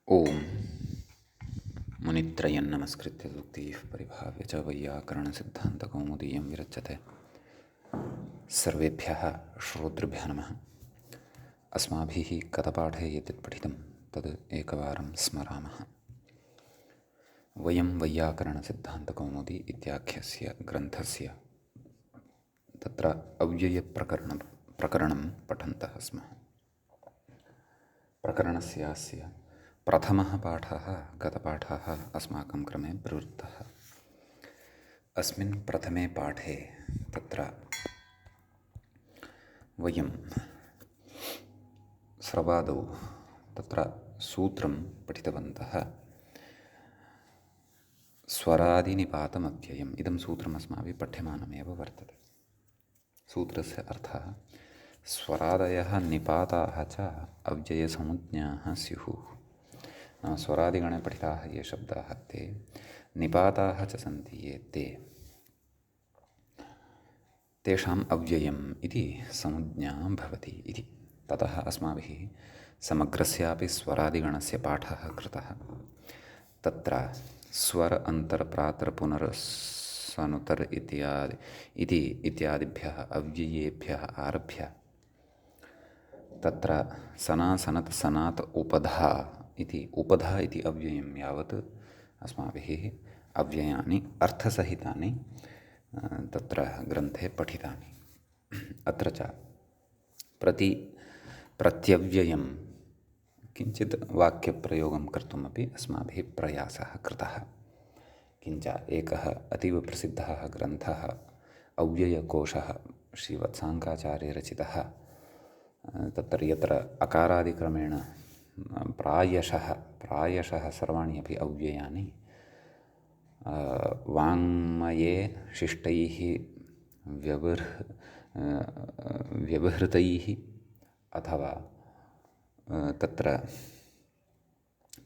ओम मुनित्रयं नमस्कृत्य सूक्तिः परिभाव्य च वैयाकरणसिद्धान्तकौमुदीयं विरच्यते। सर्वेभ्यः श्रोतृभ्यः नमः। अस्माभिः गतपाठे यत् पठितं तद् एकवारं स्मरामः। वयं वैयाकरणसिद्धान्तकौमुदी इत्याख्यस्य ग्रन्थस्य तत्र अव्ययप्रकरणं पठन्तः स्मः। प्रकरणस्यास्य प्रथमः पाठः गतपाठः अस्माकं क्रमे प्रवृत्तः। अस्मिन् प्रथमे पाठे तत्र वयं सर्वादौ तत्र सूत्रं पठितवन्तः। स्वरादिनिपातमव्ययम् इदं सूत्रम् अस्माभिः पठ्यमानमेव वर्तते। सूत्रस्य अर्थः स्वरादयः निपाताः च अव्ययसंज्ञाः स्युः। स्वरादिगणे पठिताः ये शब्दाः ते निपाताः च सन्ति ये ते तेषाम् अव्ययम् इति संज्ञा भवति इति। ततः अस्माभिः समग्रस्यापि स्वरादिगणस्य पाठः कृतः। तत्र स्वर अन्तर् प्रातर् पुनर् सनुतर् इत्यादिभ्यः अव्ययेभ्यः आरभ्य तत्र सना सनत् सनात् उपधा इति अव्ययं यावत् अस्माभिः अव्ययानि अर्थसहितानि तत्र ग्रन्थे पठितानि। अत्र च प्रत्यव्ययं किञ्चित् वाक्यप्रयोगं कर्तुमपि अस्माभिः प्रयासः कृतः। किञ्च एकः अतीव प्रसिद्धः ग्रन्थः अव्ययकोशः श्रीवत्साङ्काचार्यरचितः। तत्र यत्र अकारादिक्रमेण प्रायशः सर्वाणि अपि अव्ययानि वाङ्मये शिष्टैः व्यवहृतैः अथवा तत्र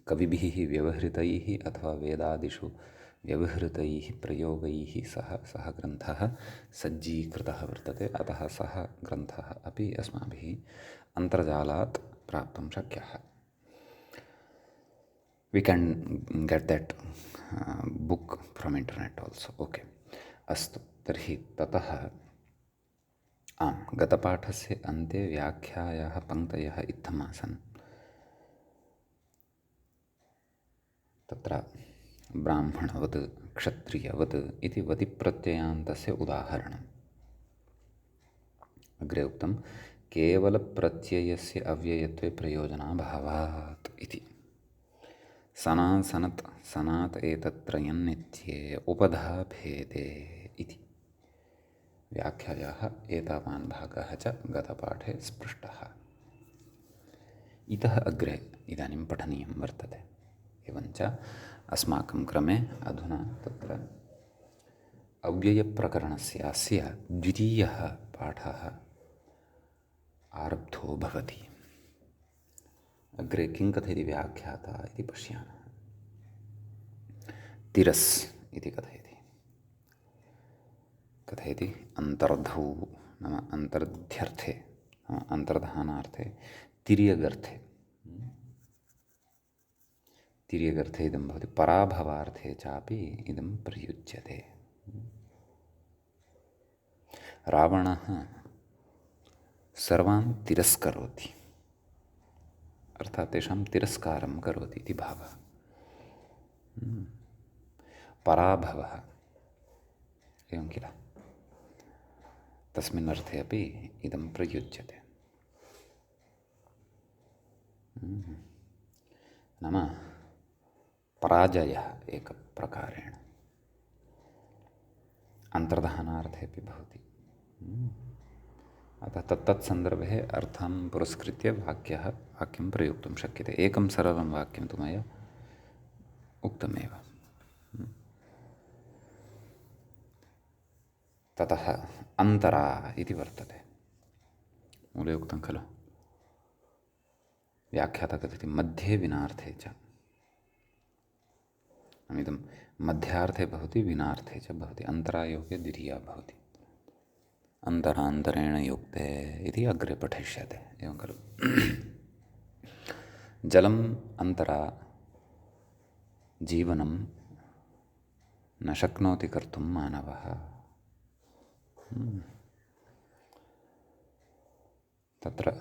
कविभिः व्यवहृतैः अथवा वेदादिषु व्यवहृतैः प्रयोगैः सः ग्रन्थः सज्जीकृतः वर्तते। अतः सः ग्रन्थः अपि अस्माभिः अन्तर्जालात् प्राप्तुं शक्यः। We can get that book from internet also. Okay. अस्तु तर्हि ततः गतपाठस्य अन्ते व्याख्यायाः पङ्क्तयः इत्थमासन्। तत्र ब्राह्मणवत् क्षत्रियवत् इति वतिप्रत्ययान्तस्य उदाहरणम्। अग्रे उक्तं केवलप्रत्ययस्य अव्ययत्वे प्रयोजनाभावात् इति। सना सनत् सनात् एतत्त्रयन्नित्ये उपधा भेदे इति व्याख्यायाः एतावान् भागः च गतपाठे स्पृष्टः। इतः अग्रे इदानीं पठनीयं वर्तते। एवञ्च अस्माकं क्रमे अधुना तत्र अव्ययप्रकरणस्यास्य द्वितीयः पाठः आरब्धो भवति। अग्रे किं कथयति व्याख्याता इति पश्यामः। तिरस् इति कथयति अन्तर्धौ नाम अन्तर्ध्यर्थे अन्तर्धानार्थे तिर्यगर्थे इदं भवति। पराभवार्थे चापि इदं प्रयुज्यते। रावणः सर्वान् तिरस्करोति अर्थात् तेषां तिरस्कारं करोति इति भावः। पराभवः एवं किल, तस्मिन् अर्थे अपि इदं प्रयुज्यते। नाम पराजयः एकप्रकारेण अन्तर्धानार्थे अपि भवति। अतः तत्सन्दर्भे अर्थं पुरस्कृत्य वाक्यं प्रयोक्तुं शक्यते। एकं सरलं वाक्यं तु मया उक्तमेव। ततः अन्तरा इति वर्तते। मूले उक्तं खलु, व्याख्याता कथयति मध्ये विनार्थे च। इदं मध्यार्थे भवति विनार्थे च भवति। अन्तरायोगे द्वितीया भवति। अन्तरान्तरेण युक्ते इति अग्रे पठिष्यते। एवं खलु। जलम् अन्तरा जीवनं न शक्नोति कर्तुं मानवः। तत्र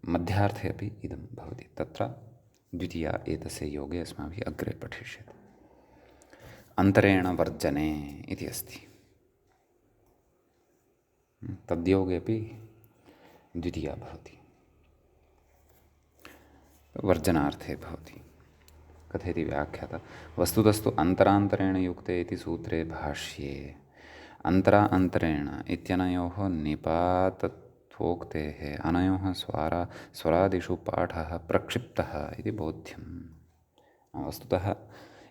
मध्यार्थे अपि इदं भवति। तत्र द्वितीया एतस्य योगे अस्माभिः अग्रे पठिष्यते। अन्तरेण वर्जने इति अस्ति। तद्योगेपि द्वितीया भवति, वर्जनार्थे भवति। कथयति व्याख्याता, वस्तुतस्तु अन्तरान्तरेण युक्ते इति सूत्रे भाष्ये अन्तरा अन्तरेण इत्यनयोः निपातत्वोक्तेः अनयोः स्वरादिषु पाठः प्रक्षिप्तः इति बोध्यम्। वस्तुतः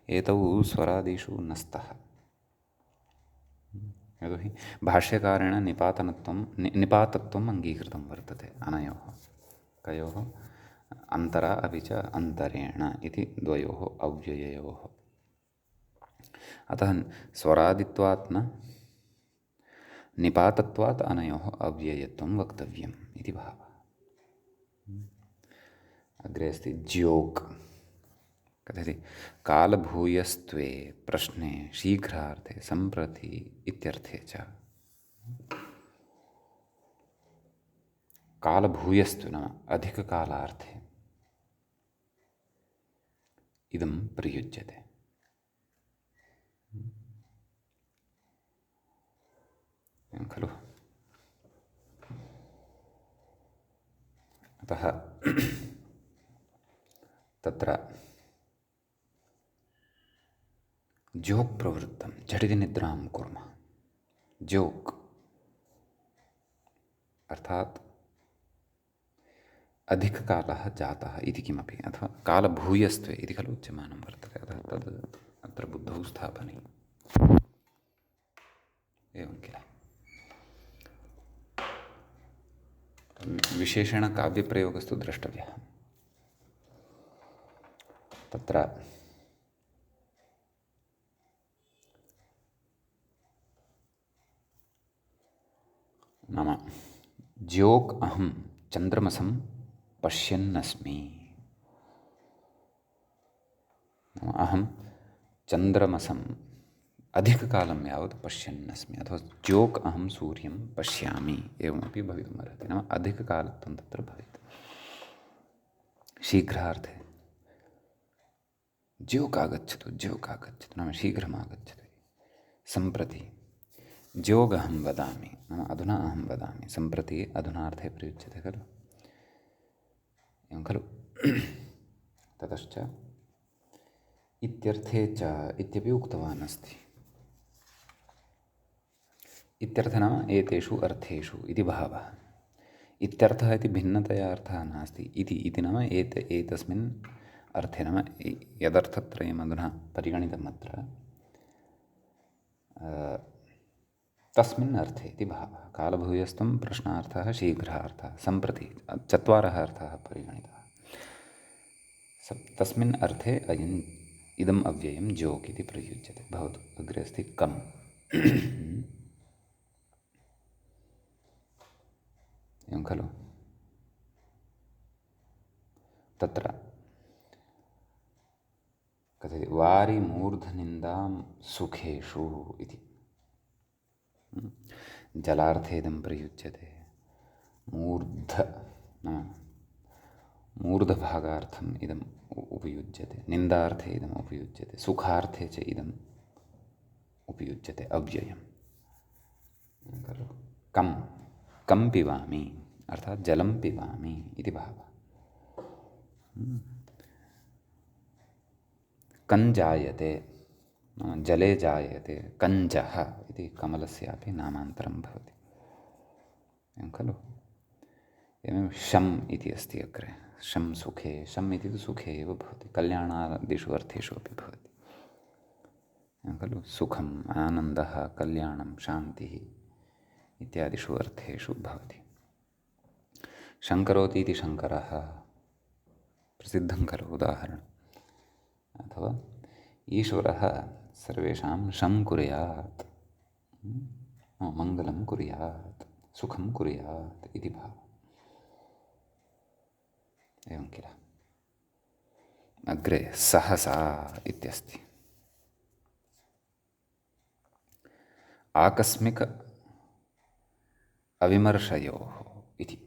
एतौ स्वरादिषु न स्तः। यतोहि भाष्यकारेण निपातत्वम् अङ्गीकृतं वर्तते अनयोः। कयोः? अन्तरा अपि च अन्तरेण इति द्वयोः अव्यययोः। अतः स्वरादित्वात् न निपातत्वात् अनयोः अव्ययत्वं वक्तव्यम् इति भावः। अग्रे अस्ति ज्योक्। कथयति, कालभूयस्त्वे प्रश्ने शीघ्रार्थे सम्प्रति इत्यर्थे च। कालभूयस्त्वे नाम अधिककालार्थे इदं प्रयुज्यते। खलु? अतः तत्र जोक् प्रवृत्तं, झटिति निद्रां कुर्मः। जोक् अर्थात् अधिककालः जातः इति किमपि, अथवा कालभूयस्त्वे इति खलु उच्यमानं वर्तते। अतः तद् अत्र बुद्धौ स्थापनीयम्। एवं किल? विशेषेण काव्यप्रयोगस्तु द्रष्टव्यः। तत्र नाम ज्योक् अहं चन्द्रमसं पश्यन्नस्मि। अहं चन्द्रमसम् अधिककालं यावत् पश्यन्नस्मि, अथवा ज्योक् अहं सूर्यं पश्यामि एवमपि भवितुमर्हति। नाम अधिककालत्वं तत्र भवेत्। शीघ्रार्थे ज्योक् आगच्छतु, ज्योक् आगच्छतु नाम शीघ्रम् आगच्छतु। सम्प्रति ज्योग् अहं वदामि नाम अधुना अहं वदामि। सम्प्रति अधुनार्थे प्रयुज्यते खलु? एवं खलु? ततश्च इत्यर्थे च इत्यपि उक्तवान् अस्ति। इत्यर्थः नाम एतेषु अर्थेषु इति भावः। इत्यर्थः इति भिन्नतया अर्थः नास्ति। इति नाम एतस्मिन् अर्थे, नाम यदर्थत्रयम् अधुना परिगणितम् अत्र, तस्मिन् अर्थे इति भावः। कालभूयस्त्वं प्रश्नार्थः, शीघ्रार्थः, सम्प्रति चत्वारः अर्थाः परिगणिताः। तस्मिन् अर्थे इदम् अव्ययं जोक् इति प्रयुज्यते। भवतु। अग्रे अस्ति कम्। एवं खलु? तत्र कथयति, वारिमूर्धनिन्दां सुखेषु इति। जलार्थे इदं प्रयुज्यते। मूर्धभागार्थम् इदम् उपयुज्यते। निन्दार्थे इदम् उपयुज्यते। सुखार्थे च इदम् उपयुज्यते अव्ययम्। खलु? कं पिबामि अर्थात् जलं पिबामि इति भावः। कञ्जायते जले जायते। कञ्जः इति कमलस्यापि नामान्तरं भवति। एवं खलु? एवं शम् इति अस्ति अग्रे। शं सुखे। शम् इति तु सुखे एव भवति। कल्याणादिषु अर्थेषु अपि भवति। एवं खलु? सुखम्, आनन्दः, कल्याणं, शान्तिः इत्यादिषु अर्थेषु भवति। शङ्करोति इति शङ्करः प्रसिद्धं खलु उदाहरणम्। अथवा ईश्वरः सर्वेषां शं कुर्यात्, मङ्गलं कुर्यात्, सुखं कुर्यात् इति भावः। एवं किल? अग्रे सहसा इत्यस्ति। आकस्मिक अविमर्शयोः इति।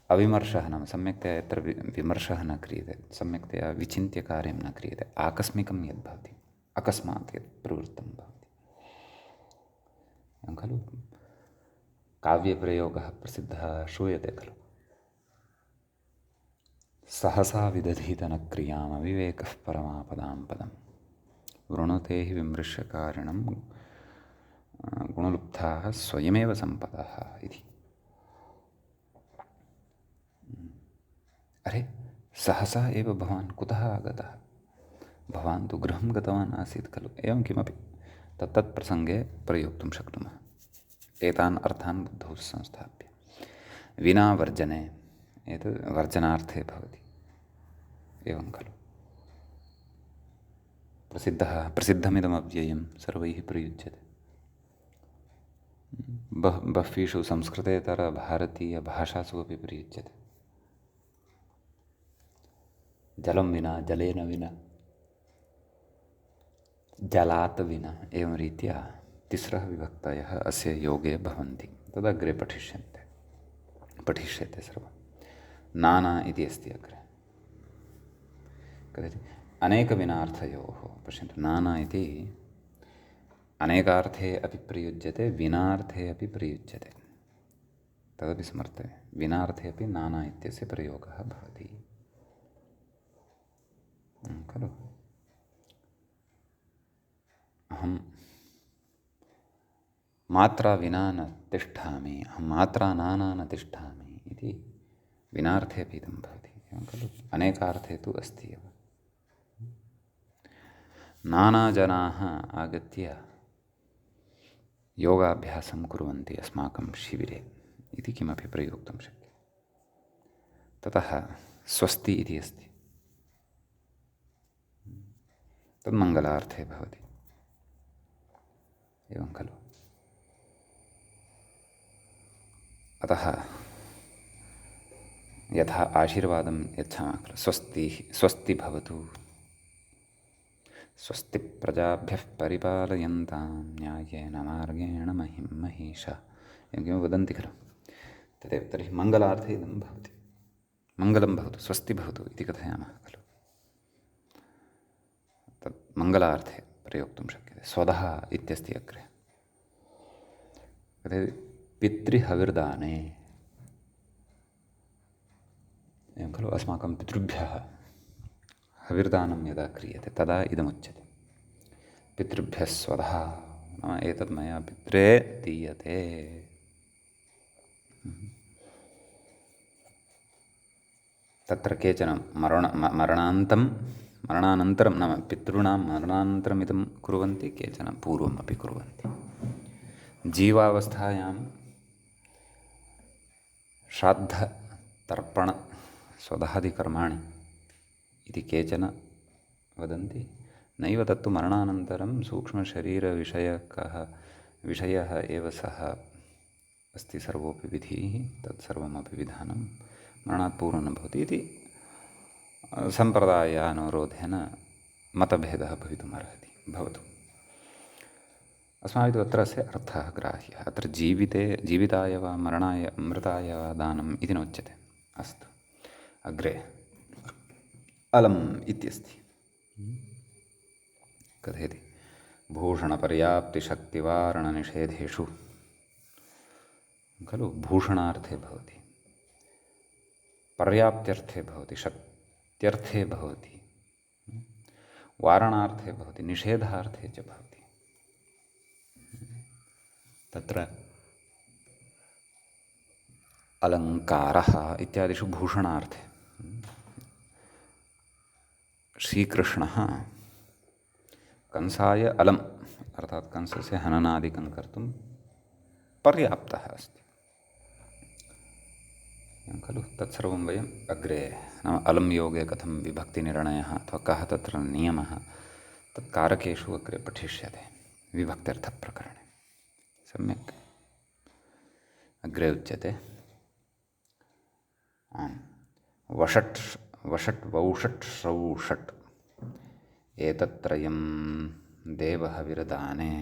अविमर्शः नाम सम्यक्तया यत्र विमर्शः न क्रियते, सम्यक्तया विचिन्त्य कार्यं न क्रियते, आकस्मिकं यद् भवति, अकस्मात् यत् प्रवृत्तं भवति, एवं खलु। काव्यप्रयोगः प्रसिद्धः श्रूयते खलु, सहसा विदधीत न क्रियामविवेकः परमापदां पदं वृणुते हि विमृश्यकारिणं गुणलुब्धाः स्वयमेव सम्पदः इति। अरे सहसा एव भवान् कुतः आगतः? भवान् तु गृहं गतवान् आसीत् खलु, एवं किमपि तत्तत् प्रसङ्गे प्रयोक्तुं शक्नुमः। एतान् अर्थान् बुद्धौ संस्थाप्य विना वर्जने, एतद् वर्जनार्थे भवति, एवं खलु। प्रसिद्धमिदमव्ययं सर्वैः प्रयुज्यते। बह्वीषु संस्कृतेतरभारतीयभाषासु अपि प्रयुज्यते। जलं विना, जलेन विना, जलात् विना, एवं रीत्या तिस्रः विभक्तयः अस्य योगे भवन्ति। तदग्रे पठिष्यते सर्वं। नाना इति अस्ति अग्रे, कदाचित् अनेकविनार्थयोः। पश्यन्तु, नाना इति अनेकार्थे अपि प्रयुज्यते, विनार्थे अपि प्रयुज्यते। तदपि स्मर्तव्यं, विनार्थे अपि नाना इत्यस्य प्रयोगः भवति खलु। अहं मात्रा विना न तिष्ठामि, अहं मात्रा नाना न तिष्ठामि इति विनार्थे अपि इदं भवति, एवं खलु। अनेकार्थे तु अस्ति एव। नानाजनाः आगत्य योगाभ्यासं कुर्वन्ति अस्माकं शिबिरे इति किमपि प्रयोक्तुं शक्यते। ततः स्वस्ति इति अस्ति, तन्मङ्गलार्थे भवति, एवं खलु। अतः यथा आशीर्वादं यच्छामः खलु, स्वस्ति भवतु, स्वस्ति प्रजाभ्यः परिपालयन्तां न्याय्येन मार्गेण महिं महिषा, एवं किमपि वदन्ति खलु। तदेव, तर्हि मङ्गलार्थे इदं भवति। मङ्गलं भवतु, स्वस्ति भवतु इति कथयामः खलु, तत् मङ्गलार्थे प्रयोक्तुं शक्यते। स्वदः इत्यस्ति अग्रे, पितृहविर्दाने, एवं खलु। अस्माकं पितृभ्यः हविर्दानं यदा क्रियते तदा इदमुच्यते, पितृभ्यः स्वदः, नाम एतत् मया पित्रे दीयते। तत्र केचन मरणानन्तरं, नाम पितॄणां मरणानन्तरम् इदं कुर्वन्ति, केचन पूर्वमपि कुर्वन्ति। जीवावस्थायां श्राद्धतर्पणस्वदादिकर्माणि इति केचन वदन्ति। नैव, तत्तु मरणानन्तरं सूक्ष्मशरीरविषयः एव सः अस्ति, सर्वोऽपि विधिः, तत्सर्वमपि विधानं मरणात् पूर्वं न भवति इति सम्प्रदायानुरोधेन मतभेदः भवितुमर्हति। भवतु, अस्माभिः अत्र अस्य अर्थः ग्राह्यः। अत्र जीविताय वा मरणाय मृताय वा दानम् इति नोच्यते। अस्तु, अग्रे अलम् इत्यस्ति। कथयति, भूषणपर्याप्तिशक्तिवारणनिषेधेषु खलु, भूषणार्थे भवति, पर्याप्त्यर्थे भवति, शक्त्यर्थे भवति, वारणार्थे भवति, निषेधार्थे च भवति। तत्र अलङ्कारः इत्यादिषु भूषणार्थे श्रीकृष्णः कंसाय अलम्, अर्थात् कंसस्य हननादिकं कर्तुं पर्याप्तः अस्ति, खलु। तत्सर्वं वयम् अग्रे, नाम अलं योगे कथं विभक्तिनिर्णयः अथवा कः तत्र नियमः, तत्कारकेषु अग्रे पठिष्यते विभक्त्यर्थप्रकरणे। सम्यक् अग्रे उच्यते, वषट् वौषट् श्रौषट् एतत्त्रयं देवहविरदाने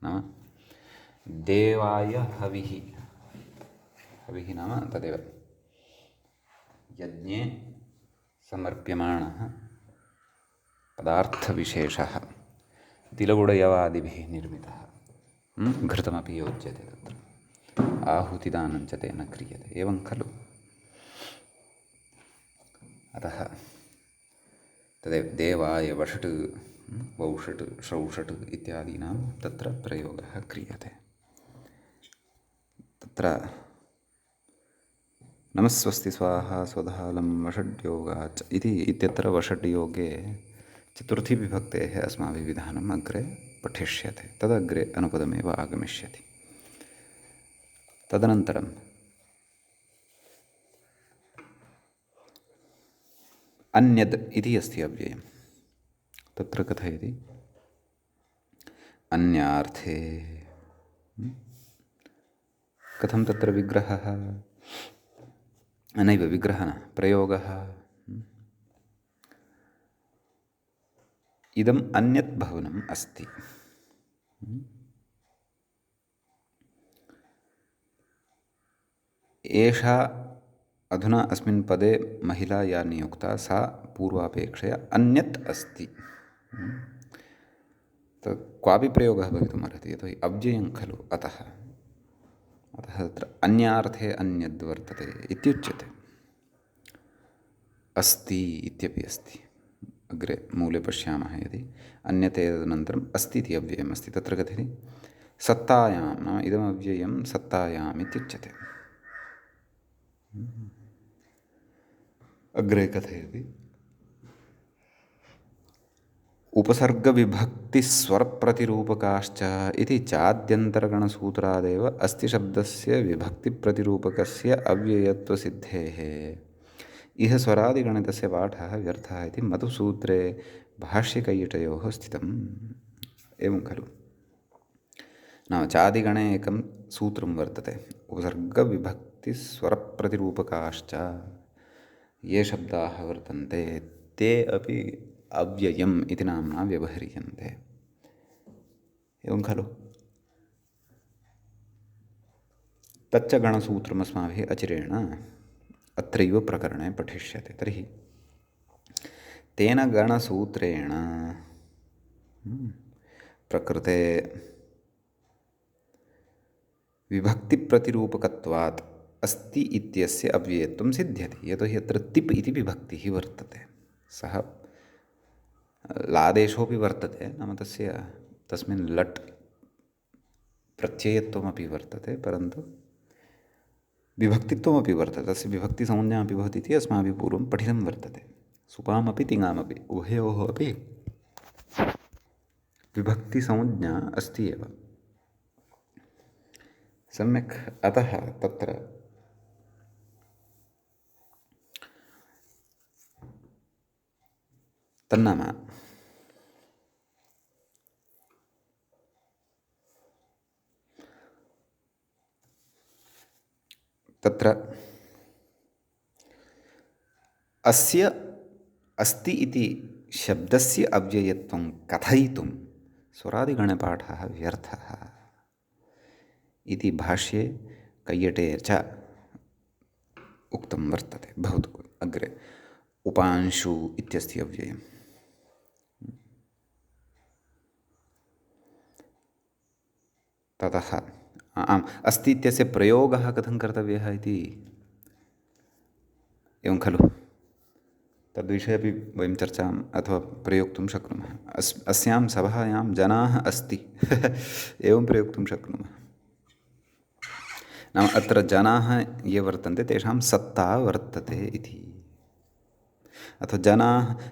नाम देवाय हविः। हविः नाम तदेव यज्ञे समर्प्यमाणः पदार्थविशेषः तिलगुडयवादिभिः निर्मितः। घृतमपि योज्यते तत्र, आहुतिदानं च तेन क्रियते, एवं खलु। अतः तदेव देवाय वषट् वौषट् श्रौषट् इत्यादीनां तत्र प्रयोगः क्रियते। तत्र नमस्वस्ति स्वाहा स्वधालं वषड्योगाच् इति इत्यत्र वषड्योगे चतुर्थी विभक्तेः अस्माभिः विधानम् अग्रे पठिष्यते, तदग्रे अनुपदमेव आगमिष्यति। तदनन्तरं अन्यद् इति अस्ति अव्ययं, तत्र कथयति अन्यार्थे। कथं तत्र विग्रहः, नैव विग्रहः न प्रयोगः। इदम् अन्यत् भवनम् अस्ति। एषा अधुना अस्मिन् पदे महिला या नियुक्ता सा पूर्वापेक्षया अन्यत् अस्ति। क्वापि प्रयोगः भवितुमर्हति, यतोहि अव्ययं खलु, अतः तत्र अन्यार्थे अन्यद् वर्तते इत्युच्यते। अस्ति इत्यपि अस्ति, अग्रे मूले पश्यामः यदि। अन्यते तदनन्तरम् अस्ति इति अव्ययम् अस्ति, तत्र कथयति सत्तायां, नाम इदमव्ययं सत्तायाम् इत्युच्यते। अग्रे कथयति उपसर्गविभक्तिस्वरप्रतिरूपकाश्च इति चाद्यन्तरगणसूत्रादेव अस्ति शब्दस्य विभक्तिप्रतिरूपकस्य अव्ययत्वसिद्धेः इह स्वरादिगणितस्य पाठः व्यर्थः इति मधुसूत्रे भाष्यकैयटयोः स्थितम्। एवं खलु, नाम चादिगणे एकं सूत्रं वर्तते, उपसर्गविभक्तिस्वरप्रतिरूपकाश्च ये शब्दाः वर्तन्ते ते अपि अव्ययम् इति नाम्ना व्यवह्रियन्ते। एवं खलु, तच्च गणसूत्रम् अस्माभिः अचिरेण अत्रैव प्रकरणे पठिष्यते। तर्हि तेन गणसूत्रेण प्रकृते विभक्तिप्रतिरूपकत्वात् अस्ति इत्यस्य अव्ययत्वं सिद्ध्यति, यतोहि अत्र तिप् इति विभक्तिः वर्तते। सः लादेशोऽपि वर्तते, नाम तस्मिन् लट् प्रत्ययत्वमपि वर्तते, परन्तु विभक्तित्वमपि वर्तते, तस्य विभक्तिसंज्ञा अपि भवति इति अस्माभिः पूर्वं पठितं वर्तते। सुपामपि तिङामपि उभयोः अपि विभक्तिसंज्ञा अस्ति एव, सम्यक्। अतः तत्र तन्नाम तत्र अस्य अस्ति इति शब्दस्य अव्ययत्वं कथयितुं स्वरादिगणपाठः व्यर्थः इति भाष्ये कैयटे च उक्तं वर्तते। भवतु अग्रे उपांशु इत्यस्ति अव्ययम्। ततः आम्, अस्ति इत्यस्य प्रयोगः कथं कर्तव्यः इति, एवं खलु, तद्विषये अपि वयं चर्चाम् अथवा प्रयोक्तुं शक्नुमः। अस्यां सभायां जनाः अस्ति एवं प्रयोक्तुं शक्नुमः। नाम अत्र जनाः ये वर्तन्ते तेषां सत्ता वर्तते इति, अथवा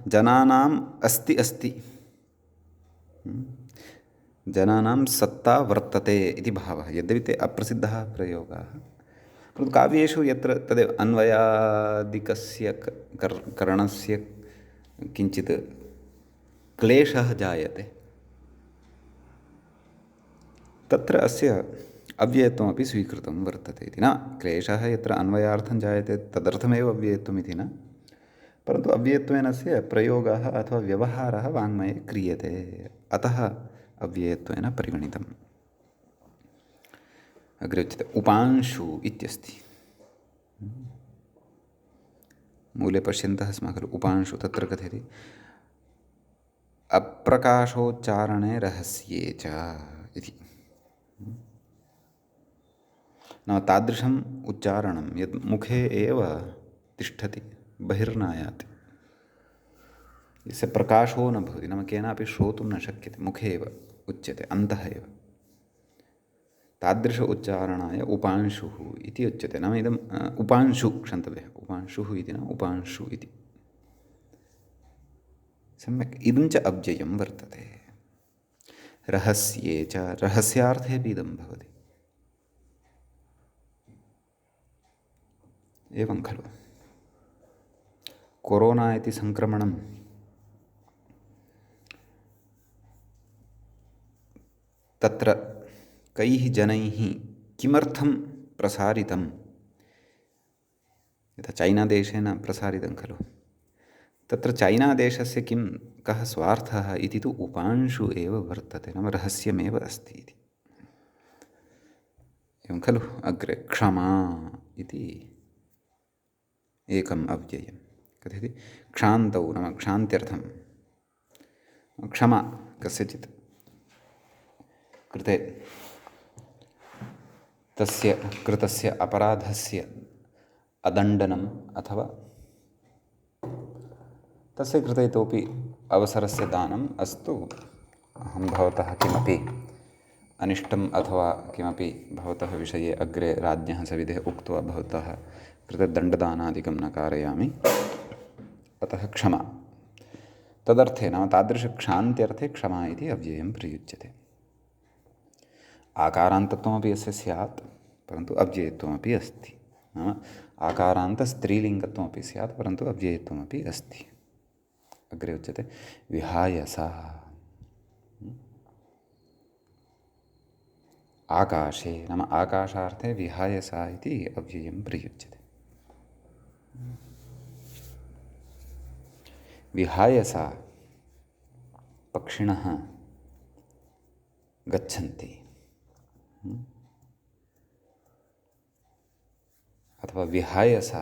जनानाम् अस्ति अस्ति, जनानां सत्ता वर्तते इति भावः। यद्यपि ते अप्रसिद्धः प्रयोगाः, परन्तु काव्येषु यत्र तदेव अन्वयादिकस्य करणस्य किञ्चित् क्लेशः जायते, तत्र अस्य अव्ययत्वमपि स्वीकृतं वर्तते इति न। क्लेशः यत्र अन्वयार्थं जायते तदर्थमेव अव्ययत्वम् इति न, परन्तु अव्ययत्वेनस्य प्रयोगः अथवा व्यवहारः वाङ्मये क्रियते, अतः अव्ययत्वेन परिगणितम्। अग्रे उच्यते उपांशु इत्यस्ति। मूले पश्यन्तः स्मः खलु उपांशु, तत्र कथयति अप्रकाशोच्चारणे रहस्ये च इति। नाम तादृशम् उच्चारणं यत् मुखे एव तिष्ठति, बहिर्नायाति, यस्य प्रकाशो न भवति, नाम केनापि श्रोतुं न शक्यते, मुखे एव उच्यते, अन्तः एव, तादृश उच्चारणाय उपांशुः इति उच्यते। नाम इदम् उपांशु क्षन्तव्यः, उपांशुः इति न उपांशु इति। सम्यक्। इदं च अव्ययं वर्तते। रहस्ये च, रहस्यार्थेऽपि इदं भवति। एवं खलु कोरोना इति सङ्क्रमणं तत्र कैः जनैः किमर्थं प्रसारितं, यथा चैनादेशेन प्रसारितं खलु, तत्र चैनादेशस्य कः स्वार्थः इति तु उपांशु एव वर्तते, नाम रहस्यमेव अस्ति इति। एवं खलु। अग्रे क्षमा इति एकम् अव्ययं कथयति क्षान्तौ, नाम क्षान्त्यर्थं क्षमा कस्यचित् कृते तस्य कृतस्य अपराधस्य अदण्डनम् अथवा तस्य कृते इतोपि अवसरस्य दानम्, अस्तु अहं भवतः किमपि अनिष्टम् अथवा किमपि भवतः विषये अग्रे राज्ञः सविधे उक्त्वा भवतः कृते दण्डदानादिकं न कारयामि, अतः क्षमा। तदर्थे नाम तादृशक्षान्त्यर्थे क्षमा इति अव्ययं प्रयुज्यते। आकारान्तत्वमपि यस्य स्यात्, परन्तु अव्ययत्वमपि अस्ति। नाम आकारान्तस्त्रीलिङ्गत्वमपि स्यात्, परन्तु अव्ययत्वमपि अस्ति। अग्रे उच्यते विहाय सा आकाशे, नाम आकाशार्थे विहाय सा इति अव्ययं प्रयुज्यते। विहाय सा पक्षिणः गच्छन्ति अथवा विहाय सा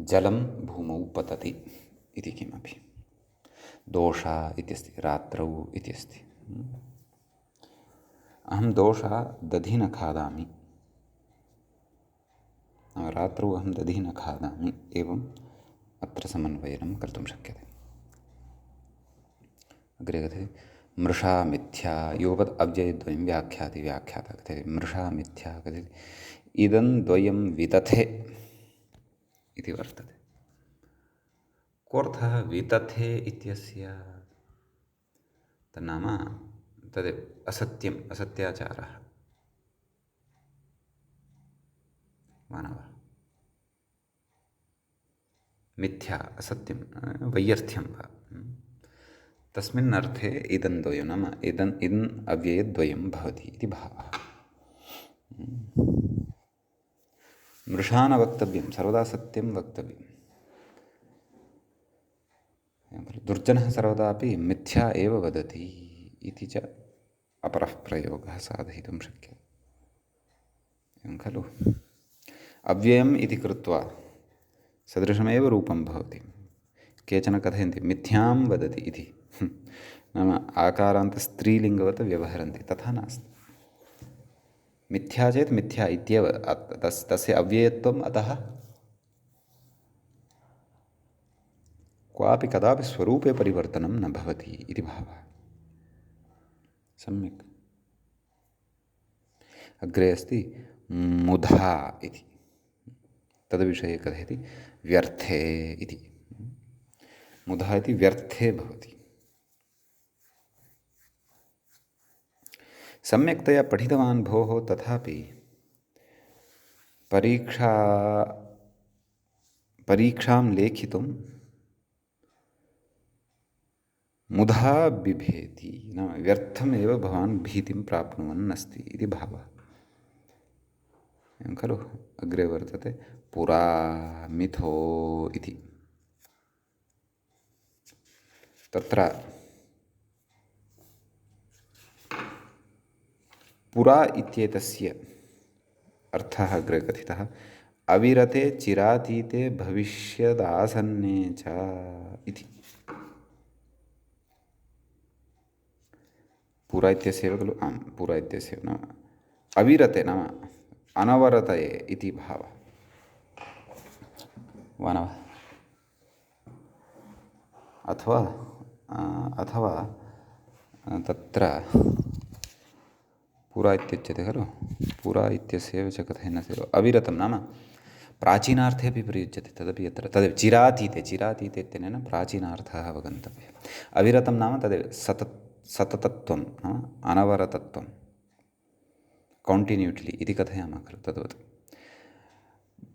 जलं भूमौ पतति इति किमपि। दोषा इत्यस्ति, रात्रौ इत्यस्ति। अहं दोषा दधि न खादामि, रात्रौ अहं दधि न खादामि, एवम् अत्र समन्वयनं कर्तुं शक्यते। अग्रे कथयति मृषा मिथ्या, योवत् अव्ययद्वयं व्याख्याति, व्याख्याता कथयति मृषा मिथ्या, कथयति इदं द्वयं वितथे इति वर्तते। कोऽर्थः वितथे इत्यस्य? तन्नाम तद् असत्यम्, असत्याचारः, मानव मिथ्या, असत्यं, वैयर्थ्यं वा, तस्मिन् अर्थे इदं द्वयं, नाम इदम् अव्ययद्वयं भवति इति भावः। मृषा न वक्तव्यं, सर्वदा सत्यं वक्तव्यं। दुर्जनः सर्वदापि मिथ्या एव वदति इति च अपरः प्रयोगः साधयितुं शक्यते। एवं खलु। अव्ययम् इति कृत्वा सदृशमेव रूपं भवति। केचन कथयन्ति मिथ्यां वदति इति, नाम आकारान्तस्त्रीलिङ्गवत् व्यवहरन्ति, तथा नास्ति। मिथ्या चेत् मिथ्या इत्येव, तस्य अव्ययत्वम् अतः क्वापि कदापि स्वरूपे परिवर्तनं न भवति इति भावः। सम्यक्। अग्रे अस्ति मुधा इति, तद्विषये कथयति व्यर्थे इति। मुधा इति व्यर्थे भवति। सम्यक्तया पठितवान् भोः, तथापि परीक्षां लेखितुं मुधा बिभेति, नाम व्यर्थमेव भवान् भीतिं प्राप्नुवन् अस्ति इति भावः। एवं खलु। अग्रे वर्तते पुरा मिथो इति। तत्र पुरा इत्येतस्य अर्थः अग्रे कथितः अविरते चिरातीते भविष्यदासन्ने च इति। पुरा इत्यस्यैव खलु? आम्, पुरा इत्यस्यैव नाम अविरते नाम अनवरतये इति भावः। वानवः अथवा तत्र पुरा इत्युच्यते खलु? पुरा इत्यस्यैव च कथयन्नस्ति खलु? अविरतं नाम प्राचीनार्थे अपि प्रयुज्यते, तदपि यत्र तदेव चिरातीते इत्यनेन प्राचीनार्थः अवगन्तव्यः। अविरतं नाम तदेव सततत्वं नाम अनवरतत्वं, कौण्टिन्यूट्लि इति कथयामः खलु, तद्वत्।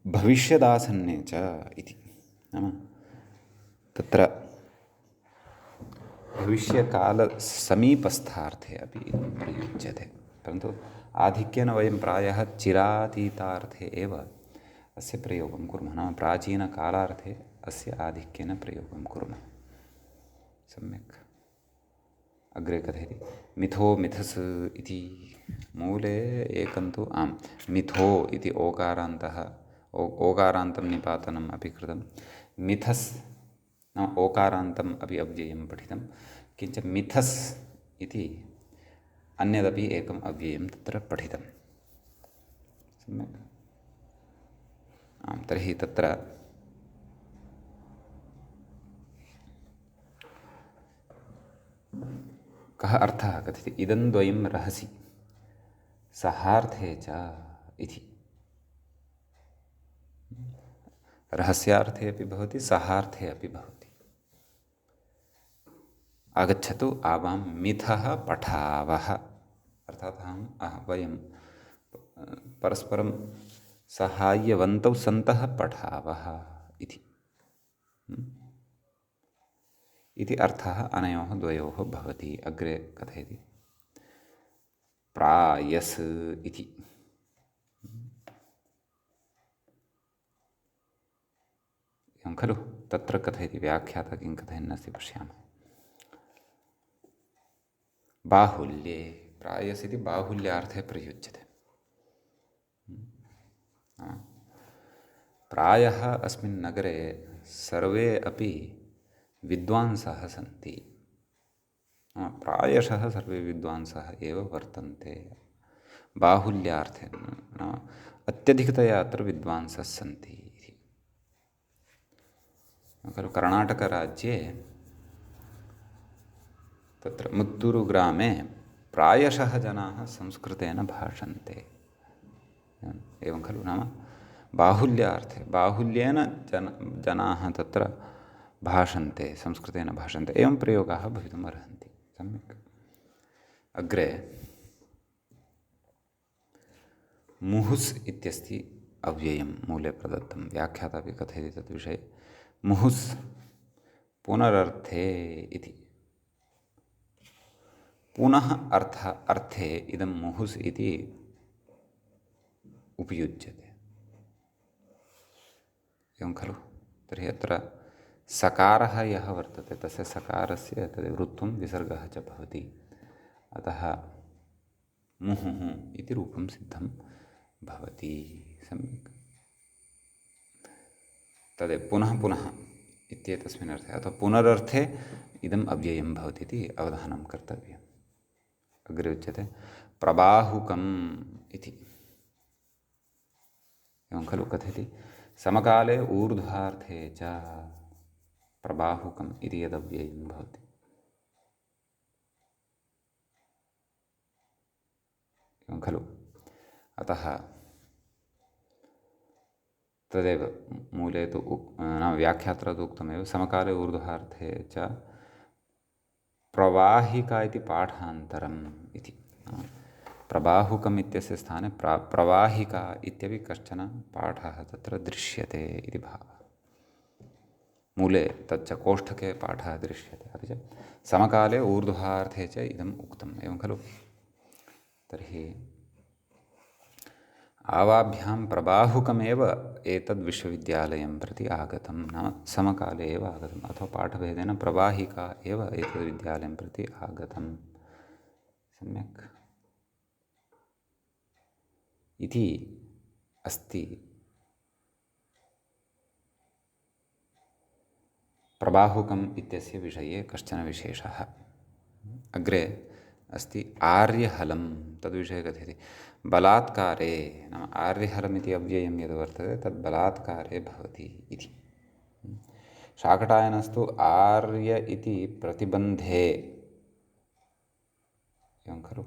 भविष्यदासन्ने च इति नाम तत्र भविष्यकालसमीपस्थार्थे अपि प्रयुज्यते, परन्तु आधिक्येन वयं प्रायः चिरातीतार्थे एव अस्य प्रयोगं कुर्मः, नाम प्राचीनकालार्थे अस्य आधिक्येन प्रयोगं कुर्मः। सम्यक्। अग्रे कथयति मिथो मिथस् इति मूले एकं तु आम् मिथो इति ओकारान्तं निपातनम् अपि कृतं। मिथस् नाम ओकारान्तम् अपि अव्ययं पठितं, किञ्च मिथस् इति अन्यदपि एकम् अव्ययं तत्र पठितं। सम्यक्। आम्, तर्हि तत्र कः अर्थः कथयति इदं द्वयं रहसि सहार्थे च इति। रहस्यार्थे अपि भवति, सहार्थे अपि भवति। आगच्छतु आवां मिथः पठावः, अर्थात् वयं परस्परं सहाय्यवन्तौ सन्तः पठावः इति अर्थः अनयोः द्वयोः भवति। अग्रे कथयति प्रायस् इति। एवं खलु? तत्र कथयति व्याख्याता किं कथयन्नस्ति पश्यामः। बाहुल्ये, प्रायस् इति बाहुल्यार्थे प्रयुज्यते। प्रायः अस्मिन् नगरे सर्वे अपि विद्वांसः सन्ति, प्रायशः सर्वे विद्वांसः एव वर्तन्ते। बाहुल्यार्थे नाम अत्यधिकतया अत्र विद्वांसः सन्ति इति खलु? कर्णाटकराज्ये तत्र मुत्तूरुग्रामे प्रायशः जनाः संस्कृतेन भाषन्ते। एवं खलु? नाम बाहुल्यार्थे बाहुल्येन जनाः तत्र भाषन्ते, संस्कृतेन भाषन्ते, एवं प्रयोगाः भवितुम् अर्हन्ति। सम्यक्। अग्रे मुहुस् इत्यस्ति अव्ययं मूले प्रदत्तं, व्याख्याता अपि कथयति तद्विषये। मुहुस् पुनरर्थे इति। पुनः अर्थे इदं मुहुस् इति उपयुज्यते। एवं खलु? तर्हि अत्र सकारः यः वर्तते तस्य सकारस्य तद् वृत्वं विसर्गः च भवति, अतः मुहुः इति रूपं सिद्धं भवति। सम्यक्। तदेव पुनः पुनः इत्येतस्मिन् अर्थे अथवा पुनरर्थे इदम् अव्ययं भवति इति अवधानं कर्तव्यम्। अग्रे उच्यते प्रबाहुकम् इति। एवं खलु? कथयति समकाले ऊर्ध्वार्थे च प्रबाहुकम् इति यदव्ययं भवति। एवं खलु? अतः तदेव मूले तु नाम व्याख्यात्र तु उक्तमेव समकाले ऊर्ध्वार्थे च प्रवाहिका इति पाठान्तरम् इति। प्रबाहुकम् इत्यस्य स्थाने प्रवाहिका इत्यपि कश्चन पाठः तत्र दृश्यते इति भावः। मूले तच्च कोष्ठके पाठः दृश्यते, अपि च समकाले ऊर्ध्वार्थे च इदम् उक्तम्। एवं खलु? तर्हि आवाभ्यां प्रबाहुकमेव एतद् विश्वविद्यालयं प्रति आगतं, नाम समकाले एव आगतम्, अथवा पाठभेदेन प्रवाहिका एव एतद् विद्यालयं प्रति आगतं। सम्यक् इति अस्ति। प्रबाहुकम् इत्यस्य विषये कश्चन विशेषः। अग्रे अस्ति आर्यहलं, तद्विषये कथ्यते। बलात्कारे, नाम आर्यहलमिति अव्ययं यद् वर्तते तद् बलात्कारे भवति इति। शाकटायनस्तु आर्य इति प्रतिबन्धे, एवं खलु,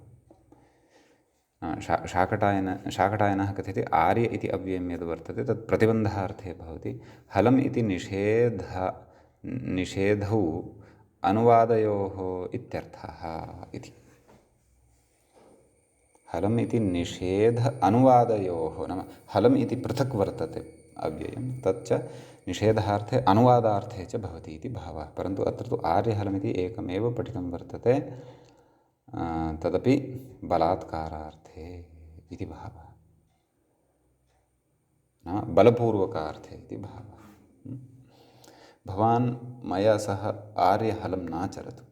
शाकटायनः कथ्यते आर्य इति अव्ययं यद् वर्तते तत् प्रतिबन्धार्थे भवति। हलम् इति निषेधौ अनुवादयोः इत्यर्थः इति। हलम् इति निषेध अनुवादयोः, नाम हलम् इति पृथक् वर्तते अव्ययं, तच्च निषेधार्थे अनुवादार्थे च भवति इति भावः। परन्तु अत्र तु आर्यहलमिति एकमेव पठितं वर्तते, तदपि बलात्कारार्थे इति भावः, नाम बलपूर्वकार्थे इति भावः। भवान् मया सह आर्यहलं नाचरतु,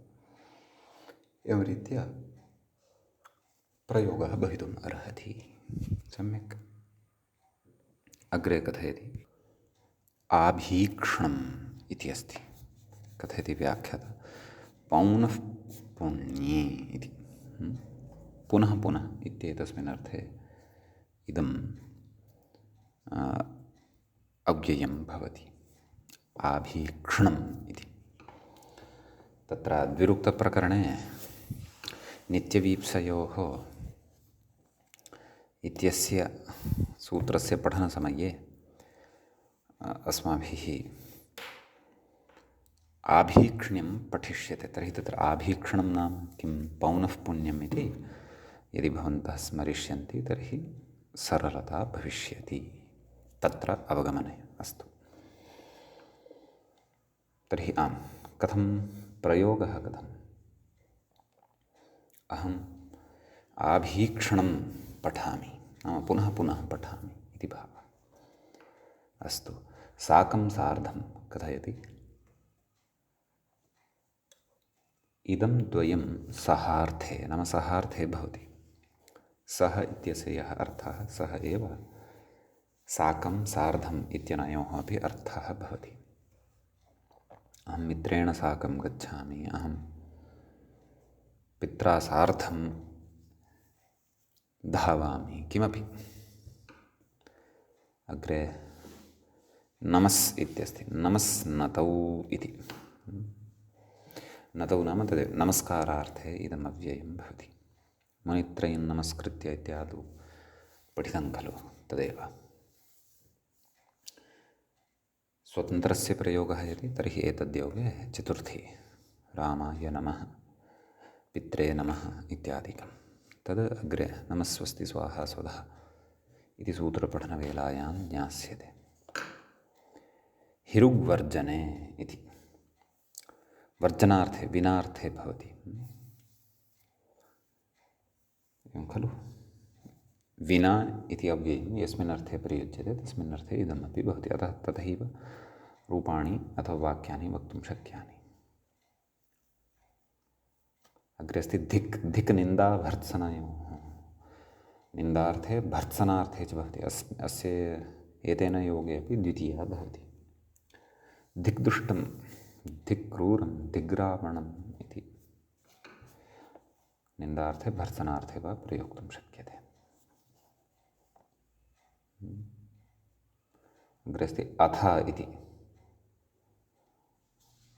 एवं रीत्या प्रयोगः भवितुम् अर्हति। सम्यक्। अग्रे कथयति आभीक्ष्णम् इति अस्ति। कथयति व्याख्याता पौनः पुण्ये इति। पुनः पुनः इत्येतस्मिन् अर्थे इदम् अव्ययं भवति, आभीक्ष्णम् इति। तत्र द्विरुक्तप्रकरणे नित्यवीप्सयोः इत्यस्य सूत्रस्य पठनसमये अस्माभिः आभीक्ष्ण्यं पठिष्यते। तर्हि तत्र आभीक्ष्णं नाम किं, पौनः पुण्यम् इति यदि भवन्तः स्मरिष्यन्ति तर्हि सरलता भविष्यति तत्र अवगमने। अस्तु, तर्हि आम्, कथं प्रयोगः कथम्? अहम् आभीक्ष्णं पठामि, नाम पुनः पुनः पठामि इति भावः। अस्तु, साकं सार्धं कथयति इदं द्वयं सहार्थे, नाम सहार्थे भवति। सः इत्यस्य यः अर्थः सः एव साकं सार्धम् इत्यनयोः अपि अर्थः भवति। अहं मित्रेण साकं गच्छामि, अहं पित्रा सार्धं धावामि, किमपि। अग्रे नमस् इत्यस्ति, नमस्नतौ इति। नतौ नाम तदेव नमस्कारार्थे इदम् अव्ययं भवति। मुनित्रयं नमस्कृत्य इत्यादौ पठितं खलु, तदेव। स्वतन्त्रस्य प्रयोगः यदि तर्हि एतद्योगे चतुर्थी, रामाय नमः, पित्रे नमः इत्यादिकं। तद् अग्रे नमस्वस्ति स्वाहा स्वधः इति सूत्रपठनवेलायां ज्ञास्यते। हिरुग्वर्जने इति वर्जनार्थे विनार्थे भवति, एवं खलु। विना इति अव्ययं यस्मिन् अर्थे प्रयुज्यते तस्मिन् अर्थे इदमपि भवति। अतः तथैव रूपाणि अथवा वाक्यानि वक्तुं शक्यानि। अग्रे अस्ति धिक्, धिक् निन्दा भर्त्सनयोः। निन्दार्थे भर्त्सनार्थे च भवति। अस्य एतेन योगे अपि द्वितीया भवति। धिक् दुष्टं, धिक् क्रूरं, दिग्रावणम् इति निन्दार्थे भर्त्सनार्थे वा प्रयोक्तुं शक्यते। अग्रे अस्ति अथ इति।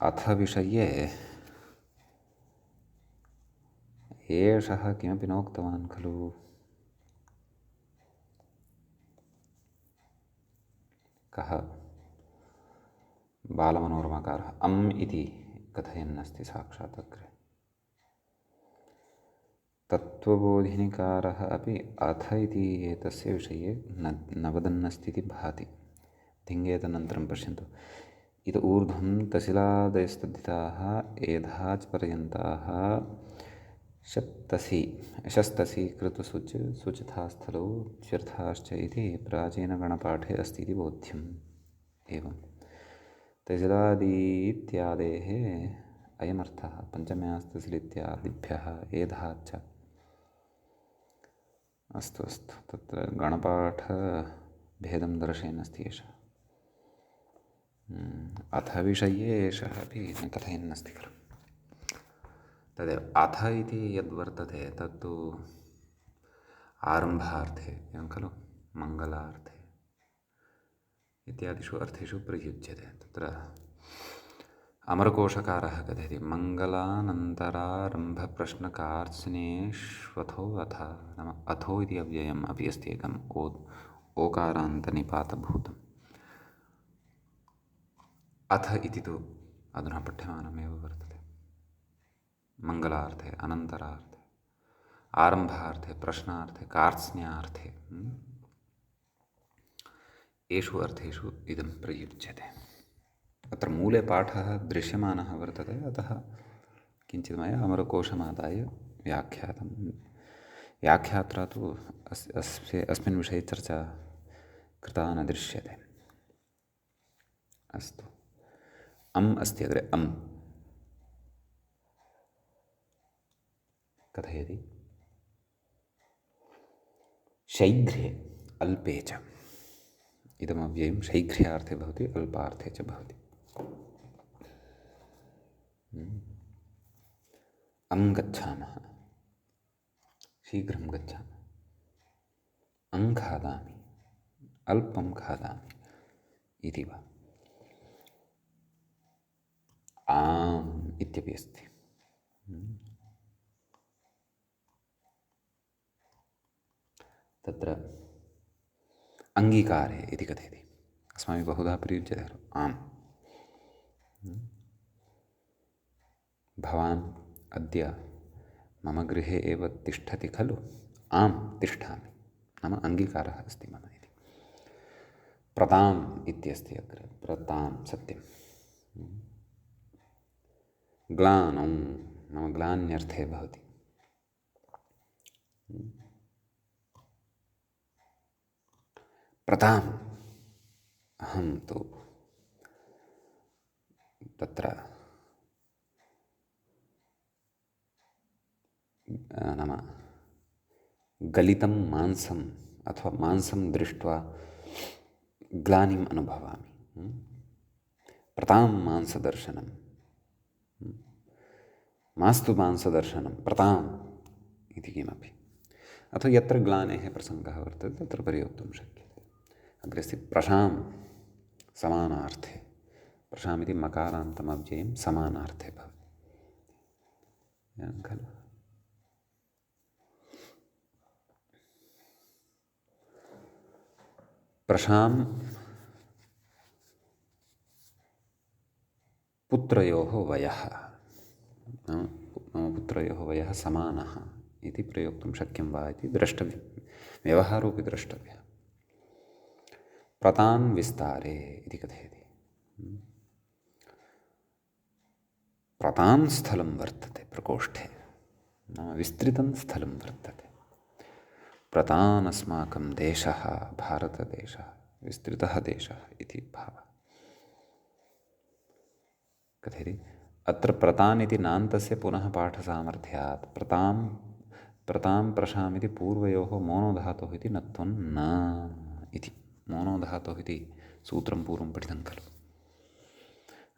अथ विषये एषः किमपि नोक्तवान् खलु। कः? बालमनोरमाकारः अम् इति कथयन्नस्ति साक्षात् अग्रे। तत्त्वबोधिनिकारः अपि अथ इति एतस्य विषये न वदन्नस्ति इति भाति। धिङ्गेतदनन्तरं पश्यन्तु। इत ऊर्ध्वं तसिलादयस्तद्धिताः एधाच् पर्यन्ताः शप्तसि शस्तसि कृतसुच् सुचिथा स्थलौ च्यर्थाश्च इति प्राचीनगणपाठे अस्ति इति बोध्यम्। एवं त्यजदादीत्यादेः अयमर्थः पञ्चम्यास्तसिलित्यादिभ्यः एधाच्च। अस्तु अस्तु, तत्र गणपाठभेदं दर्शयन् अस्ति एषः। अथ विषये एषः अपि न कथयन् अस्ति खलु। तदेव अथ इति यद्वर्तते तत्तु आरम्भार्थे एवं खलु, मङ्गलार्थे इत्यादिषु अर्थेषु प्रयुज्यते। तत्र अमरकोशकारः कथयति मङ्गलानन्तरारम्भप्रश्नकार्त्स्नेष्वथो अथ, नाम अथो इति अव्ययम् अपि अस्ति एकम् ओकारान्तनिपातभूतम्। अथ इति तु अधुना पठ्यमानमेव वर्तते। मङ्गलार्थे, अनन्तरार्थे, आरम्भार्थे, प्रश्नार्थे, कार्त्स्न्यार्थे, एषु अर्थेषु इदं प्रयुज्यते। अत्र मूले पाठः दृश्यमानः वर्तते, अतः किञ्चित् मया अमरकोशमादाय व्याख्यातं। व्याख्यात्रा तु अस्मिन् विषये चर्चा कृता न दृश्यते। अस्तु, अम् अस्ति अग्रे। अम् कथयति शैघ्रे अल्पे च। इदमव्ययं शैघ्र्यार्थे भवति, अल्पार्थे च भवति। अं गच्छामः, शीघ्रं गच्छामः। अं खादामि, अल्पं खादामि इति वा। आम् इत्यपि अस्ति। तत्र अङ्गीकारे इति कथयति। अस्माभिः बहुधा प्रयुज्यते खलु आम्। भवान् अद्य मम गृहे एव तिष्ठति खलु। आम् तिष्ठामि, नाम अङ्गीकारः अस्ति मम इति। प्रताम् इत्यस्ति अग्रे, प्रतां सत्यं। ग्लानौ नाम ग्लान्यर्थे भवति। प्रताम् अहं तु तत्र नाम गलितं मांसम् अथवा मांसं दृष्ट्वा ग्लानिम् अनुभवामि। प्रतां मांसदर्शनं, मास्तु मांसदर्शनं, प्रताम् इति किमपि। अथवा यत्र ग्लानेः प्रसङ्गः वर्तते तत्र प्रयोक्तुं शक्यते। अग्रे अस्ति प्रशां समानार्थे। प्रशाम् इति मकारान्तमव्ययं समानार्थे भवति खलु। प्रशां पुत्रयोः वयः, मम पुत्रयोः वयः समानः इति प्रयोक्तुं शक्यं वा इति द्रष्टव्यं, व्यवहारोऽपि द्रष्टव्यः। प्रतान् विस्तारे इति कथयति। प्रतां स्थलं वर्तते प्रकोष्ठे, नाम विस्तृतं स्थलं वर्तते। प्रतान् अस्माकं देशः, भारतदेशः विस्तृतः देशः इति भावः कथयति। अत्र प्रतान् इति नान्तस्य पुनः पाठसामर्थ्यात् प्रतां प्रशाम् इति पूर्वयोः मोनोधातोः इति नत्वं न इति। मोनोधातोः इति सूत्रं पूर्वं पठितं खलु।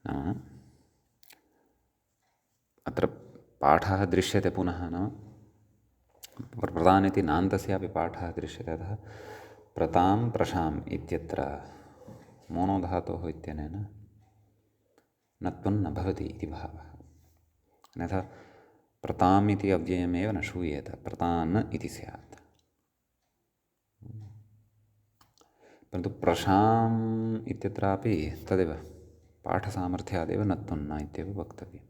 नाम अत्र पाठः दृश्यते पुनः, नाम प्रतान् इति नान्तस्यापि पाठः दृश्यते। अतः प्रतां प्रशाम् इत्यत्र मोनोधातोः इत्यनेन नत्वं न भवति इति भावः। अन्यथा प्रताम् इति अव्ययमेव न श्रूयेत, प्रतान् इति स्यात्। परन्तु प्रशाम् इत्यत्रापि तदेव पाठसामर्थ्यादेव नत्वं न इत्येव वक्तव्यं।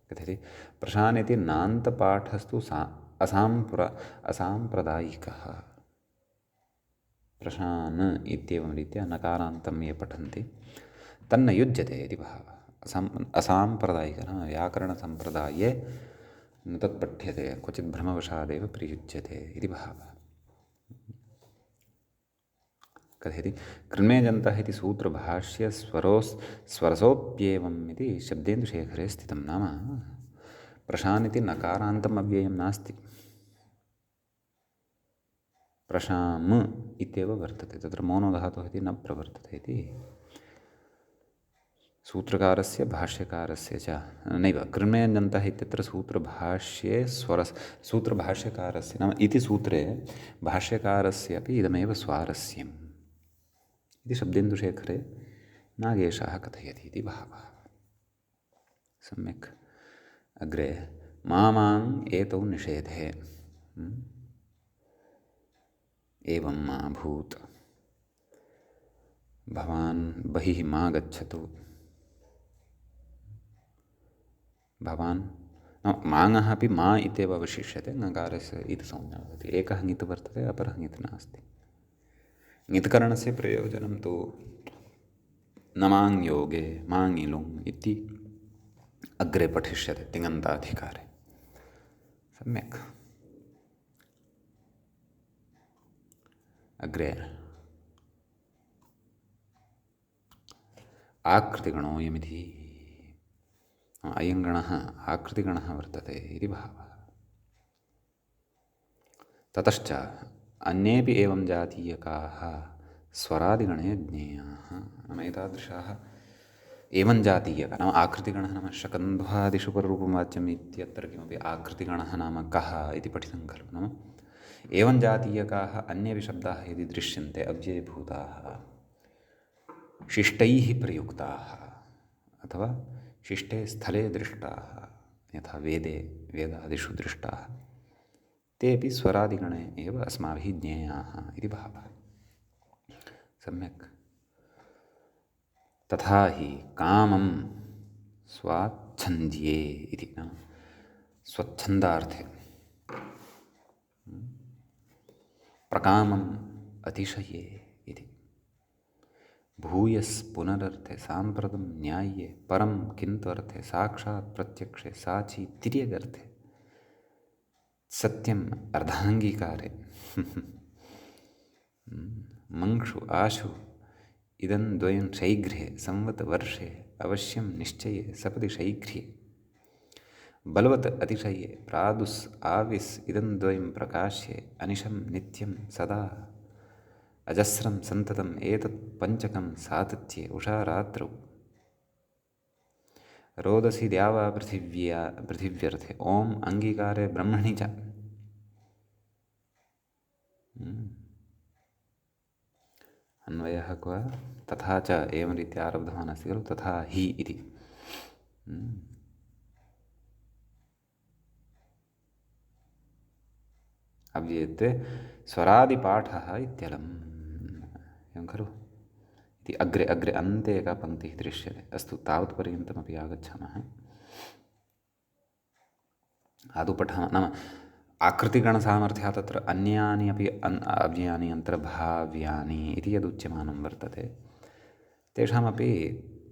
कथयति प्रशान् इति नान्तपाठस्तु असाम्प्रदायिकः। प्रशान् इत्येवं रीत्या नकारान्तं ये पठन्ति तन्न युज्यते इति भावः। असाम्प्रदायिकः, व्याकरणसम्प्रदाये न तत् पठ्यते, क्वचित् भ्रमवशादेव प्रयुज्यते इति भावः। कथयति कृण्मेजन्तः इति सूत्रभाष्ये स्वरसोऽप्येवम् इति शब्देन्दुशेखरे स्थितं। नाम प्रशान् इति नकारान्तम् अव्ययं नास्ति, प्रशाम् इत्येव वर्तते, तत्र मोनो धातुः इति न प्रवर्तते इति सूत्रकारस्य भाष्यकारस्य च नैव। कृण्मेजन्तः इत्यत्र सूत्रभाष्ये सूत्रभाष्यकारस्य नाम इति सूत्रे भाष्यकारस्य अपि इदमेव स्वारस्यम् इति शब्देन्दुशेखरे नागेशः कथयति इति भावः। सम्यक्। अग्रे मामाङ् एतौ निषेधे एवं मा भूत्, भवान् बहिः मा गच्छतु, भवान् माङः अपि मा इत्येव अवशिष्यते, ङकारस्य इति संज्ञा भवति। एकः ङित् वर्तते, अपरः ङित् नास्ति। ङित्करणस्य प्रयोजनं तु नमाङ् योगे माङ् इलुङ् इति अग्रे पठिष्यते तिङन्ताधिकारे। सम्यक्। अग्रे आकृतिगणोऽयमिति, अयङ्गणः आकृतिगणः वर्तते इति भावः। ततश्च अन्येपि एवं जातीयकाः स्वरादिगणे ज्ञेयाः। नाम एतादृशाः एवं जातीयकाः नाम आकृतिगणः नाम शकन्ध्वादिषु पररूपं वाच्यम् इत्यत्र किमपि आकृतिगणः नाम कः इति पठितं खलु। नाम एवं जातीयकाः अन्येपि शब्दाः यदि दृश्यन्ते अव्ययभूताः शिष्टैः प्रयुक्ताः अथवा शिष्टे स्थले दृष्टाः, यथा वेदादिषु दृष्टाः, तेऽपि स्वरादिगणे एव अस्माभिः ज्ञेयाः इति भावः। सम्यक्। तथा हि कामं स्वाच्छन्द्ये इति नाम स्वच्छन्दार्थे, प्रकामम् अतिशये इति, भूयस् पुनरर्थे, साम्प्रतं न्याय्ये, परं किन्तु अर्थे, साक्षात् प्रत्यक्षे, साची तिर्यगर्थे, सत्यम् अर्धाङ्गीकारे, मंक्षु आशु इदं द्वयं शैघ्रे, संवत् वर्षे, अवश्यं निश्चये, सपदि शैघ्र्ये, बलवत् अतिशये, प्रादुस् आविस् इदं द्वयं प्रकाश्ये, अनिशं नित्यं सदा अजस्रं सन्ततम् एतत् पञ्चकं सातत्ये, उषा रात्रौ, रोदसी द्यावा पृथिव्यर्थे, ओम अंगीकारे ब्रह्मणि च। अन्वयः क्व तथा च एवं रीत्या आरब्धवान् अस्ति खलु, तथा हि इति। अव्ययत्वे स्वरादिपाठः इत्यलम्, एवं खलु इति। अग्रे अग्रे अन्ते एका पङ्क्तिः दृश्यते। अस्तु, तावत्पर्यन्तमपि आगच्छामः। आदौ पठामः। नाम आकृतिगणसामर्थ्यात् तत्र अन्यानि अपि अव्ययानि अन्तर्भाव्यानि इति यदुच्यमानं वर्तते, तेषामपि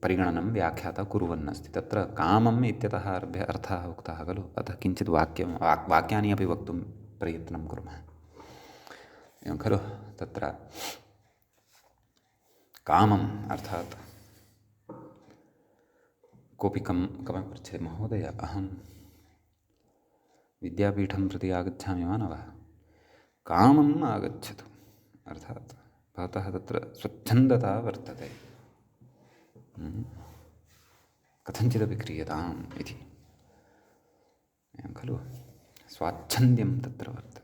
परिगणनं व्याख्याता कुर्वन् अस्ति। तत्र कामम् इत्यतः आरभ्य अर्थः उक्तः खलु, अतः किञ्चित् वाक्यानि अपि वक्तुं प्रयत्नं कुर्मः, एवं खलु। तत्र कामम् अर्थात् कोऽपि कमपि पृच्छति, महोदय अहं विद्यापीठं प्रति आगच्छामि वा न वा, कामम् आगच्छतु, अर्थात् भवतः तत्र स्वच्छन्दता वर्तते, कथञ्चिदपि क्रियताम् इति, एवं खलु। स्वाच्छन्द्यं तत्र वर्तते।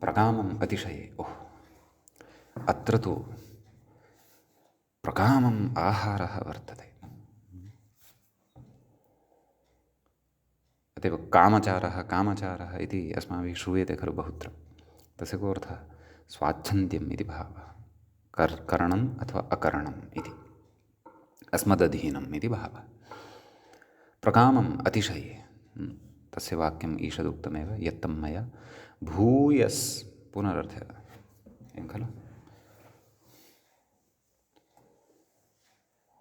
प्रकामम् अतिशये, ओह् अत्र तु प्रकामम् आहारः वर्तते। अतएव कामचारः इति अस्माभिः श्रूयते खलु बहुत्र। तस्य को अर्थः? स्वाच्छन्द्यम् इति भावः, करणम् अथवा अकरणम् इति, अस्मदधीनम् इति भावः। प्रकामम् अतिशये, तस्य वाक्यम् ईषदुक्तमेव, यत्तं मया भूयस् पुनरर्थः, एवं खलु।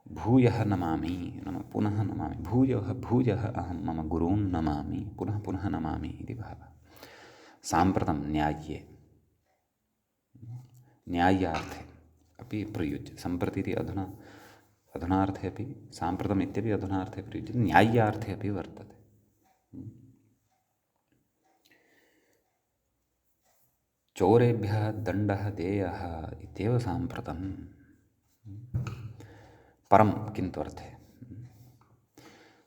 भूयः नमामि, नाम पुनः नमामि, भूयः भूयः अहं मम गुरून् नमामि, पुनः पुनः नमामि इति भावः। साम्प्रतं न्याय्ये, न्याय्यार्थे अपि प्रयुज्य, सम्प्रति इति अधुनार्थे अपि, साम्प्रतम् इत्यपि अधुनार्थे प्रयुज्यते, न्याय्यार्थे अपि वर्तते। चोरेभ्यः दण्डः देयः इत्येव साम्प्रतं। परं किन्तु अर्थे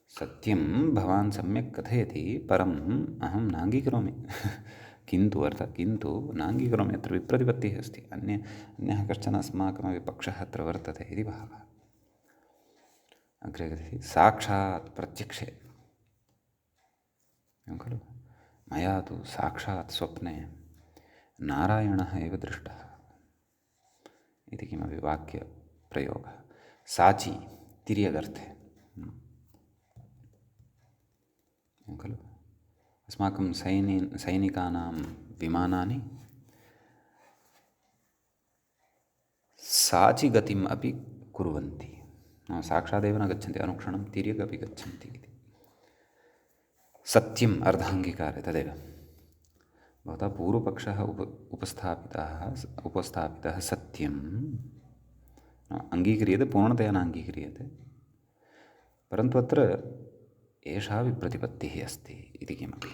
सत्यं भवान् सम्यक् कथयति, परम् अहं नाङ्गीकरोमि। किन्तु अर्थात् किन्तु नाङ्गीकरोमि, अत्र विप्रतिपत्तिः अस्ति, अन्यः कश्चन अस्माकमपि पक्षः अत्र वर्तते इति भावः। अग्रे कथयति साक्षात् प्रत्यक्षे, एवं खलु, मया तु साक्षात् स्वप्ने नारायणः एव दृष्टः इति किमपि वाक्यप्रयोगः। साची तिर्यगर्थे, खलु, अस्माकं सैनिकानां विमानानि साचिगतिम् अपि कुर्वन्ति, साक्षादेव न गच्छन्ति, अनुक्षणं तिर्यक् अपि गच्छन्ति इति। सत्यम् अर्धाङ्गीकारे तदेव भवता पूर्वपक्षः उपस्थापितः सत्यं अङ्गीक्रियते, पूर्णतया न अङ्गीक्रियते, परन्तु अत्र एषा विप्रतिपत्तिः अस्ति इति किमपि।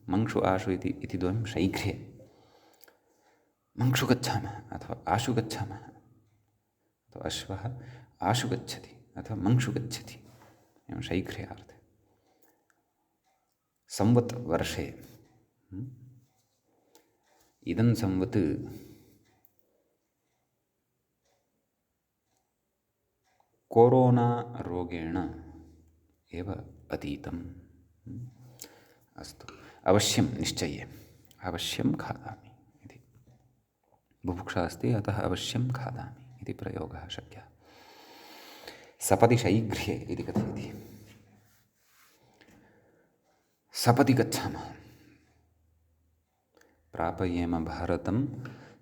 मङ्क्षु आशु इति द्वयं शैघ्र्ये, मङ्क्षु गच्छामः अथवा आशु गच्छामः, अथवा अश्वः आशु गच्छति अथवा मङ्क्षु गच्छति, एवं शैघ्र्यार्थे। संवत् वर्षे, इदं संवत् कोरोना रोगेण एव अतीतम्। अस्तु, अवश्यं निश्चये अवश्यं खादामि इति, बुभुक्षा अस्ति अतः अवश्यं खादामि इति प्रयोगः शक्यः। सपदि शैघ्र्ये इति कथयति, सपदि गच्छामः, प्रापयेम भारतं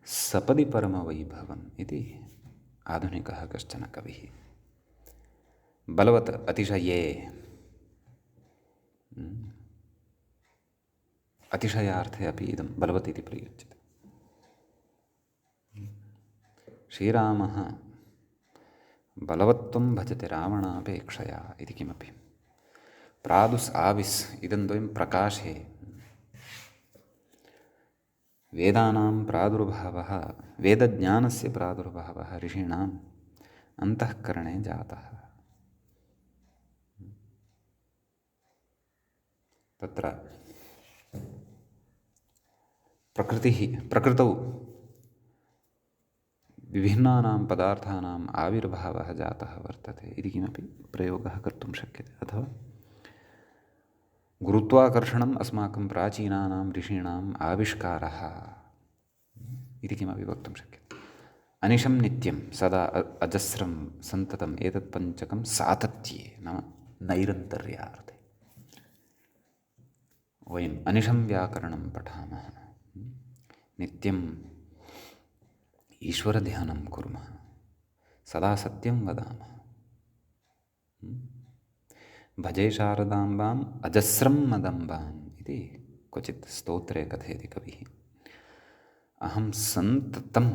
सपदि परमवैभवम् इति आधुनिकः कश्चन कविः। बलवत् अतिशये, अतिशयार्थे अपि इदं बलवत् इति प्रयुज्यते। श्रीरामः बलवत्वं भजते रावणापेक्षया इति किमपि। प्रादुस् आविस् इदं द्वयं प्रकाशे, वेदानां प्रादुर्भावः, वेदज्ञानस्य प्रादुर्भावः ऋषीणाम् अन्तःकरणे जातः। तत्र प्रकृतौ विभिन्नानां पदार्थानाम् आविर्भावः जातः वर्तते इति किमपि प्रयोगः कर्तुं शक्यते। अथवा गुरुत्वाकर्षणम् अस्माकं प्राचीनानां ऋषीणाम् आविष्कारः इति किमपि वक्तुं शक्यते। अनिशं नित्यं सदा अजस्रं सन्ततम् एतत् पञ्चकं सातत्ये, नाम नैरन्तर्यार्थे वयम् अनिशं व्याकरणं पठामः, नित्यम् ईश्वरध्यानं कुर्मः, सदा सत्यं वदामः, भजे शारदाम्बाम् अजस्रं मदम्बाम् इति क्वचित् स्तोत्रे कथयति कविः। अहं सन्ततं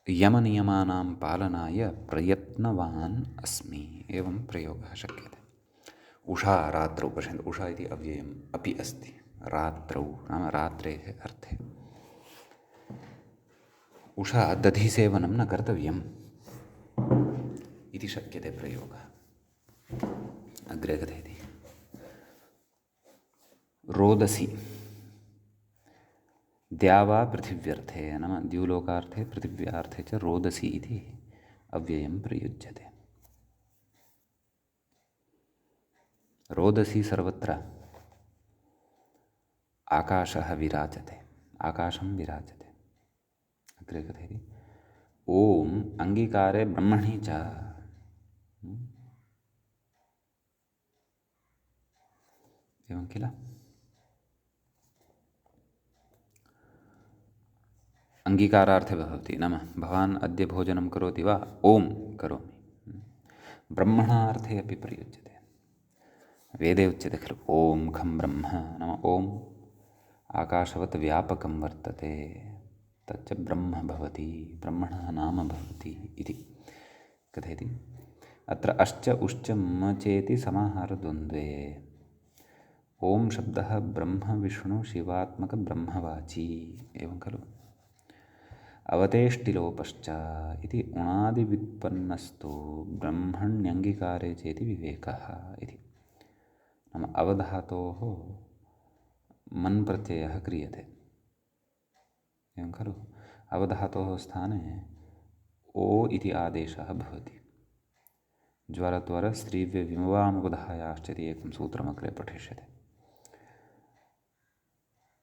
यमनियमानां पालनाय प्रयत्नवान् अस्मि, एवं प्रयोगः शक्यते। उषा रात्रौ पश्यन्तु, उषा इति अव्ययम् अपि अस्ति, रात्रौ नाम रात्रेः अर्थे। उषा दधिसेवनं न कर्तव्यम् इति शक्यते प्रयोगः। अग्रे कथयति रोदसी द्यावा पृथिव्यर्थे, नाम द्यूलोकार्थे पृथिव्यार्थे च रोदसी इति अव्ययं प्रयुज्यते। रोदसी सर्वत्र आकाशः विराजते, आकाशं विराजते। अग्रे कथयति ॐ अङ्गीकारे ब्रह्मणि च, एवं किल। अङ्गीकारार्थे भवति। नाम भवान् अद्य भोजनं करोति वा? ओं करोमि। ब्रह्मणार्थे अपि प्रयुज्यते। वेदे उच्यते खलु ओं खं ब्रह्म, नाम ओम् आकाशवत् व्यापकं वर्तते, तच्च ब्रह्म भवति, ब्रह्मणः नाम भवति इति कथयति। अत्र अश्च उश्च म चेति समाहारद्वन्द्वे ओं शब्दः ब्रह्म विष्णु शिवात्मक ब्रह्मवाची एवं खलु। अवतेष्टिलोपश्च इति उणादिव्युत्पन्नस्तु ब्रह्मण्यङ्गीकारे चेति विवेकः इति। नाम अवधातोः मन् प्रत्ययः क्रियते एवं खलु। अवधातोः स्थाने ओ इति आदेशः भवति। ज्वरत्वरस्त्रीव्यविमवामुपधायाश्च इति एकं सूत्रमग्रे पठिष्यते।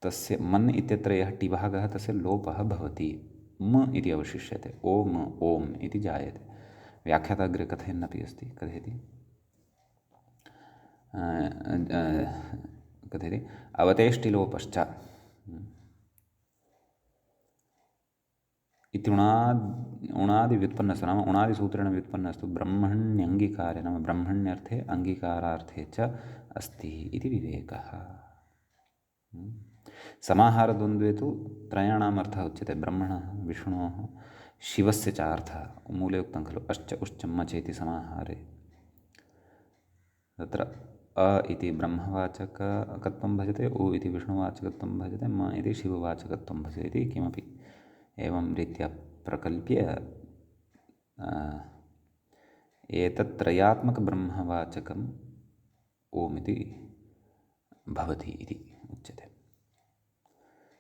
तस्य मन् इत्यत्र यः टिभागः तस्य लोपः भवति, म इति अवशिष्यते, ओम् ओम् इति जायते। व्याख्याता अग्रे कथयन्नपि अस्ति, कथयति अवतेष्टिलोपश्च इति उणादिव्युत्पन्नस्तु, नाम उणादिसूत्रेण व्युत्पन्नस्तु ब्रह्मण्यङ्गीकारे, नाम ब्रह्मण्यर्थे अङ्गीकारार्थे च अस्ति इति विवेकः। समाहारद्वन्द्वे तु त्रयाणाम् अर्थः उच्यते, ब्रह्मणः विष्णोः शिवस्य च अर्थः। मूले उक्तं खलु अश्च उश्च म चेति समाहारे। तत्र अ इति ब्रह्मवाचकत्वं भजते, उ इति विष्णुवाचकत्वं भजते, म इति शिववाचकत्वं भजते इति किमपि एवं रीत्या प्रकल्प्य एतत् त्रयात्मकब्रह्मवाचकम् ओम् इति भवति इति उच्यते।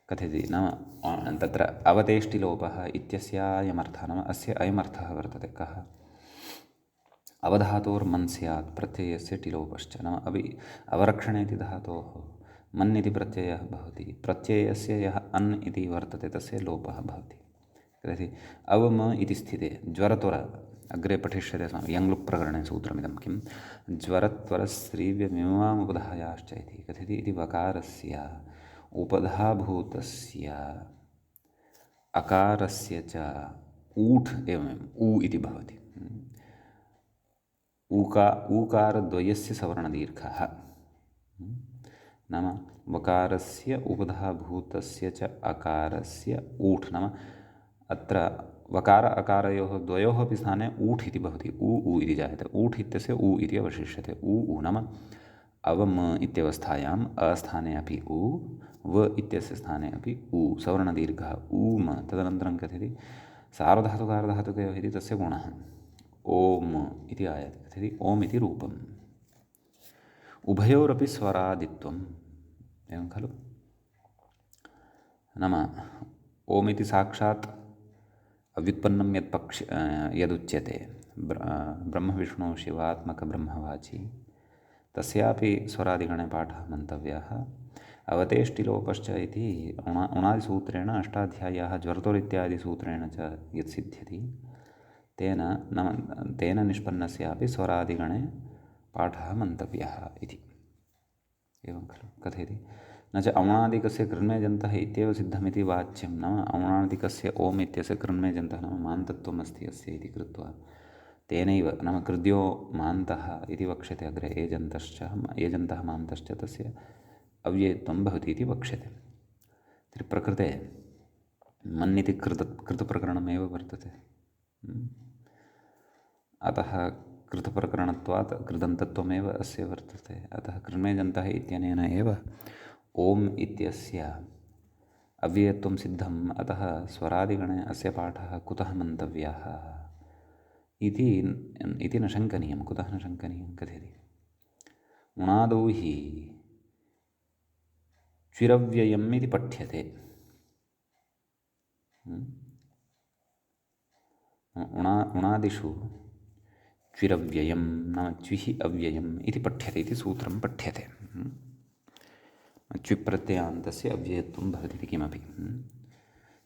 कथयति नाम तत्र अवतेष्टिलोपः इत्यस्यायमर्थः, नाम अस्य अयमर्थः वर्तते। कः? अवधातोर्मन् स्यात् प्रत्ययस्य टिलोपश्च, नाम अवरक्षणे इति धातोः मन् इति प्रत्ययः भवति, प्रत्ययस्य यः अन् इति वर्तते तस्य लोपः भवति। तर्हि अवम इति स्थिते ज्वरत्वर अग्रे पठिष्यते अस्माभिः यङ्लुक् प्रकरणे सूत्रमिदं किं ज्वरत्वरस्त्रीव्यमिमामुपधायाश्च इति कथयति। इति वकारस्य उपधाभूतस्य अकारस्य च ऊठ् एवमेवम् ऊ इति भवति। ऊकारद्वयस्य सवर्णदीर्घः, नाम वकारस्य उपधाभूतस्य च अकारस्य ऊठ्, नाम अत्र वकार अकारयोः द्वयोः अपि स्थाने ऊठ् इति भवति। ऊ इति जायते, ऊठ् इत्यस्य ऊ इति अवशिष्यते। ऊ नाम अवम इत्यवस्थायाम् अस्थाने अपि ऊ, व इत्यस्य स्थाने अपि ऊ, सवर्णदीर्घः ऊम। तदनन्तरं कथयति सार्वधातुकारधातुकयोः इति तस्य गुणः ओम् इति आयाति। कथयति ओम् इति रूपम्। उभयोरपि स्वरादित्वम् एवं खलु। नाम ओम् इति साक्षात् अव्युत्पन्नं यदुच्यते ब्रह्मविष्णु शिवात्मकब्रह्मवाची, तस्यापि स्वरादिगणे पाठः मन्तव्यः। अवतेष्टिलोपश्च इति उणादिसूत्रेण अष्टाध्याय्याः ज्वरतोरित्यादिसूत्रेण च यत् सिद्ध्यति तेन निष्पन्नस्यापि स्वरादिगणे पाठः मन्तव्यः इति एवं खलु। कथयति न च औणादिकस्य कृन्मेजन्तः इत्येव सिद्धमिति वाच्यं, नाम औणादिकस्य ओम् इत्यस्य कृन्मेजन्तः नाम मान्तत्वम् अस्ति अस्य इति कृत्वा तेनैव, नाम कृद्यो मान्तः इति वक्ष्यते अग्रे, एजन्तः मान्तश्च तस्य अव्ययत्वं भवति इति वक्ष्यते। तर्हि प्रकृते मन् इति कृतप्रकरणमेव वर्तते। अतः कृतप्रकरणत्वात् कृदन्तत्वमेव अस्य वर्तते। अतः कृन्मेजन्तः इत्यनेन एव ओम् इत्यस्य अव्ययत्वं सिद्धम्। अतः स्वरादिगणे अस्य पाठः कुतः मन्तव्यः इति न शङ्कनीयं। कुतः न शङ्कनीयं? कथयति उणादौ हि च्विरव्ययम् इति पठ्यते। उणादिषु च्विरव्ययं नाम च्विः अव्ययम् इति पठ्यते इति सूत्रं पठ्यते। च्विप्रत्ययान्तस्य अव्ययत्वं भवति इति किमपि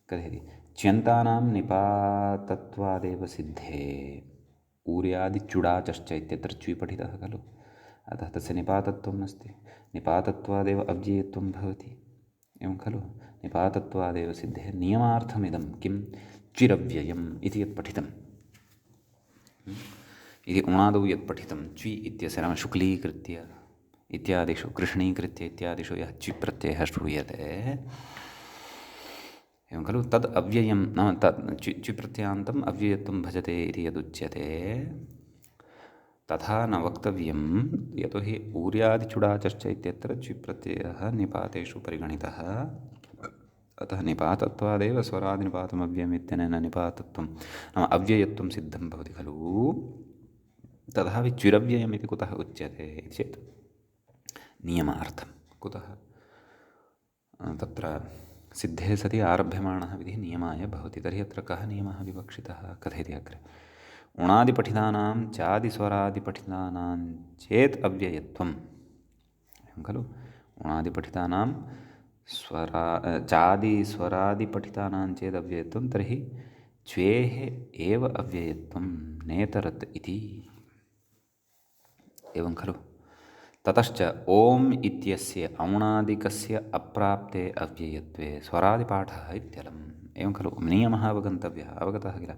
कथयति। च्यन्तानां निपातत्वादेव सिद्धे ऊर्यादिचुडाचश्च इत्यत्र च्वि पठितः खलु, अतः तस्य निपातत्वम् अस्ति, निपातत्वादेव अव्ययत्वं भवति एवं खलु। निपातत्वादेव सिद्धेः नियमार्थमिदं किं च्विरव्ययम् इति यत् पठितम् इति उणादौ यत् पठितं च्वि इत्यस्य नाम शुक्लीकृत्य इत्यादिषु कृष्णीकृत्य इत्यादिषु यः च्वि प्रत्ययः श्रूयते एवं खलु तद् अव्ययं नाम तत् च्वि प्रत्ययान्तम् अव्ययत्वं भजते इति यदुच्यते तथा न वक्तव्यं यतोहि ऊर्यादिचुडाचश्च इत्यत्र च्वि प्रत्ययः निपातेषु परिगणितः अतः निपातत्वादेव स्वरादिनिपातमव्ययम् इत्यनेन निपातत्वं नाम अव्ययत्वं सिद्धं भवति खलु तथापि च्विरव्ययम् इति कुतः उच्यते इति चेत् नियमार्थं कुतः तत्र सिद्धे सति आरभ्यमाणः विधिः नियमाय भवति तर्हि अत्र कः नियमः विवक्षितः कथयति अग्रे उणादिपठितानां चादिस्वरादिपठितानां चेत् अव्ययत्वम् एवं खलु उणादिपठितानां चादिस्वरादिपठितानां चेत् अव्ययत्वं तर्हि च्वेः एव अव्ययत्वं नेतरत् इति एवं खलु ततश्च ओम् इत्यस्य औणादिकस्य अप्राप्ते अव्ययत्वे स्वरादिपाठः इत्यलम् एवं खलु नियमः अवगन्तव्यः अवगतः किल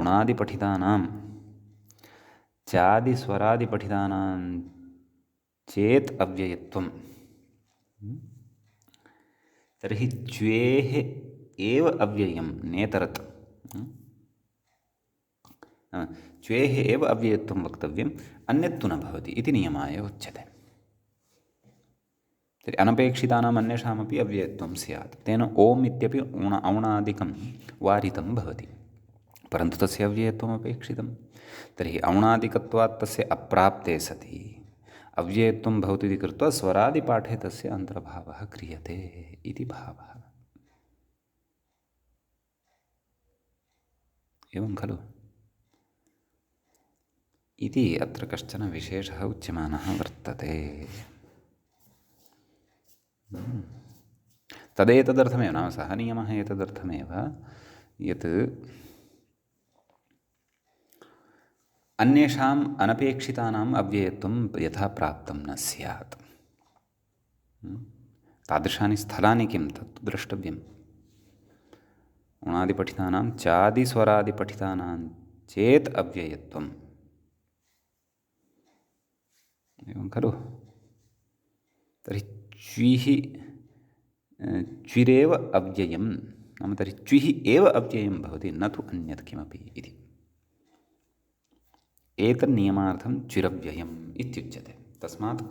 उणादिपठितानां चादिस्वरादिपठितानां चेत् अव्ययत्वं तर्हि च्वेः एव अव्ययं नेतरत् च्वेः एव अव्ययत्वं वक्तव्यम् अन्यत्तु न भवति इति नियमाय उच्यते तर्हि अनपेक्षितानाम् अन्येषामपि अव्ययत्वं स्यात् तेन ओम् इत्यपि औणादिकं वारितं भवति परन्तु तस्य अव्ययत्वम् अपेक्षितं तर्हि औणादिकत्वात् तस्य अप्राप्ते सति अव्ययत्वं भवति इति कृत्वा स्वरादिपाठे तस्य अन्तर्भावः क्रियते इति भावः एवं खलु इति अत्र कश्चन विशेषः उच्यमानः वर्तते तदेतदर्थमेव नाम सः नियमः एतदर्थमेव यत् अन्येषाम् अनपेक्षितानाम् अव्ययत्वं यथा प्राप्तं न स्यात् तादृशानि स्थलानि किं तत् द्रष्टव्यम् उणादिपठितानां चादिस्वरादिपठितानां चेत् अव्ययत्वम् एवं खलु तर्हि च्विरेव अव्ययं नाम तर्हि च्विः एव अव्ययं भवति न तु अन्यत् किमपि इति एतन्नियमार्थं च्विरव्ययम् इत्युच्यते तस्मात्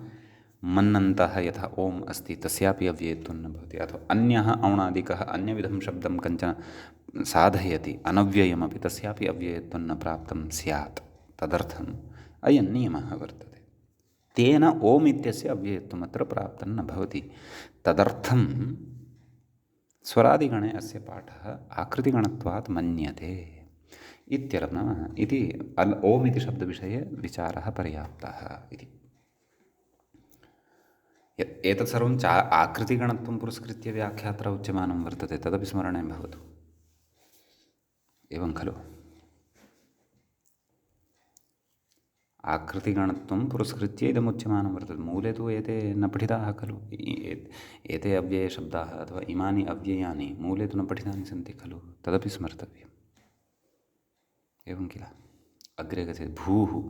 मन्नन्तः यथा ओम् अस्ति तस्यापि अव्ययत्वं न भवति अथवा अन्यः औणादिकः अन्यविधं शब्दं कञ्चन साधयति अनव्ययमपि तस्यापि अव्ययत्वं न प्राप्तं स्यात् तदर्थम् अयं नियमः वर्तते तेन ओम् इत्यस्य अव्ययत्वम् अत्र प्राप्तं न भवति तदर्थं स्वरादिगणे अस्य पाठः आकृतिगणत्वात् मन्यते इत्यर्थः नाम इति ओम् इति शब्दविषये विचारः पर्याप्तः इति एतत् सर्वं आकृतिगणत्वं पुरस्कृत्य व्याख्यात्र उच्यमानं वर्तते तदपि स्मरणे भवतु एवं खलु आकृतिगणत्वं पुरस्कृत्य इदमुच्यमानं वर्तते मूले तु एते न पठिताः खलु एते अव्ययशब्दाः अथवा इमानि अव्ययानि मूले तु न पठितानि सन्ति खलु तदपि स्मर्तव्यम् एवं किल अग्रे गच्छति भूः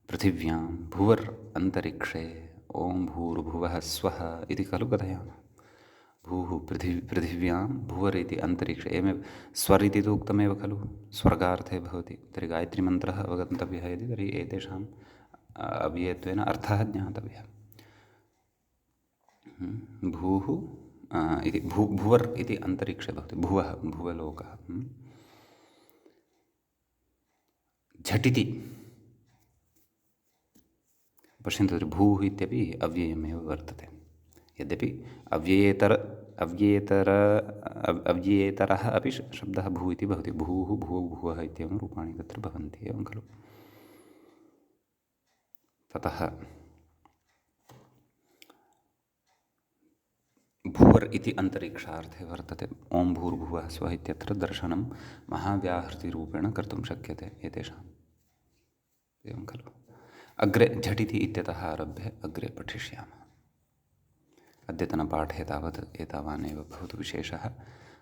पृथिव्यां भुवर् अन्तरिक्षे ओं भूर्भुवः स्वः इति खलु कथयामः भूः पृथिव्यां भुवर् इति अन्तरिक्षे एवमेव स्वर् इति तु उक्तमेव खलु स्वर्गार्थे भवति तर्हि गायत्रीमन्त्रः अवगन्तव्यः यदि तर्हि एतेषाम् अव्ययत्वेन अर्थः ज्ञातव्यः भूः इति भुवर् इति अन्तरिक्षे भवति भुवः भुवलोकः झटिति पश्यन्तु तर्हि भूः इत्यपि अव्ययमेव वर्तते यद्यपि अव्ययेतरः अपि शब्दः भू इति भवति भूः भुवौ भुवः इत्येवं रूपाणि तत्र भवन्ति एवं खलु ततः भुवर् इति अन्तरिक्षार्थे वर्तते ओं भूर्भुवः स्वः इत्यत्र दर्शनं महाव्याहृतिरूपेण कर्तुं शक्यते एतेषाम् एवं खलु अग्रे झटिति इत्यतः आरभ्य अग्रे पठिष्यामः अद्यतनपाठे तावत् एतावानेव भवतु विशेषः।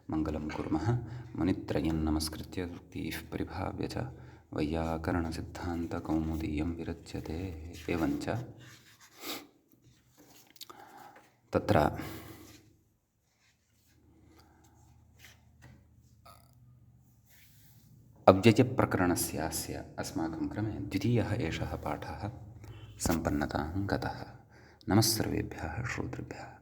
मङ्गलं कुर्मः। मुनित्रयं नमस्कृत्य उक्तिः परिभाव्य च वैयाकरणसिद्धान्तकौमुदीयं विरच्यते। एवञ्च तत्र अव्ययप्रकरणस्यास्य अस्माकं क्रमे द्वितीयः एषः पाठः सम्पन्नतां गतः। नमः सर्वेभ्यः श्रोतृभ्यः।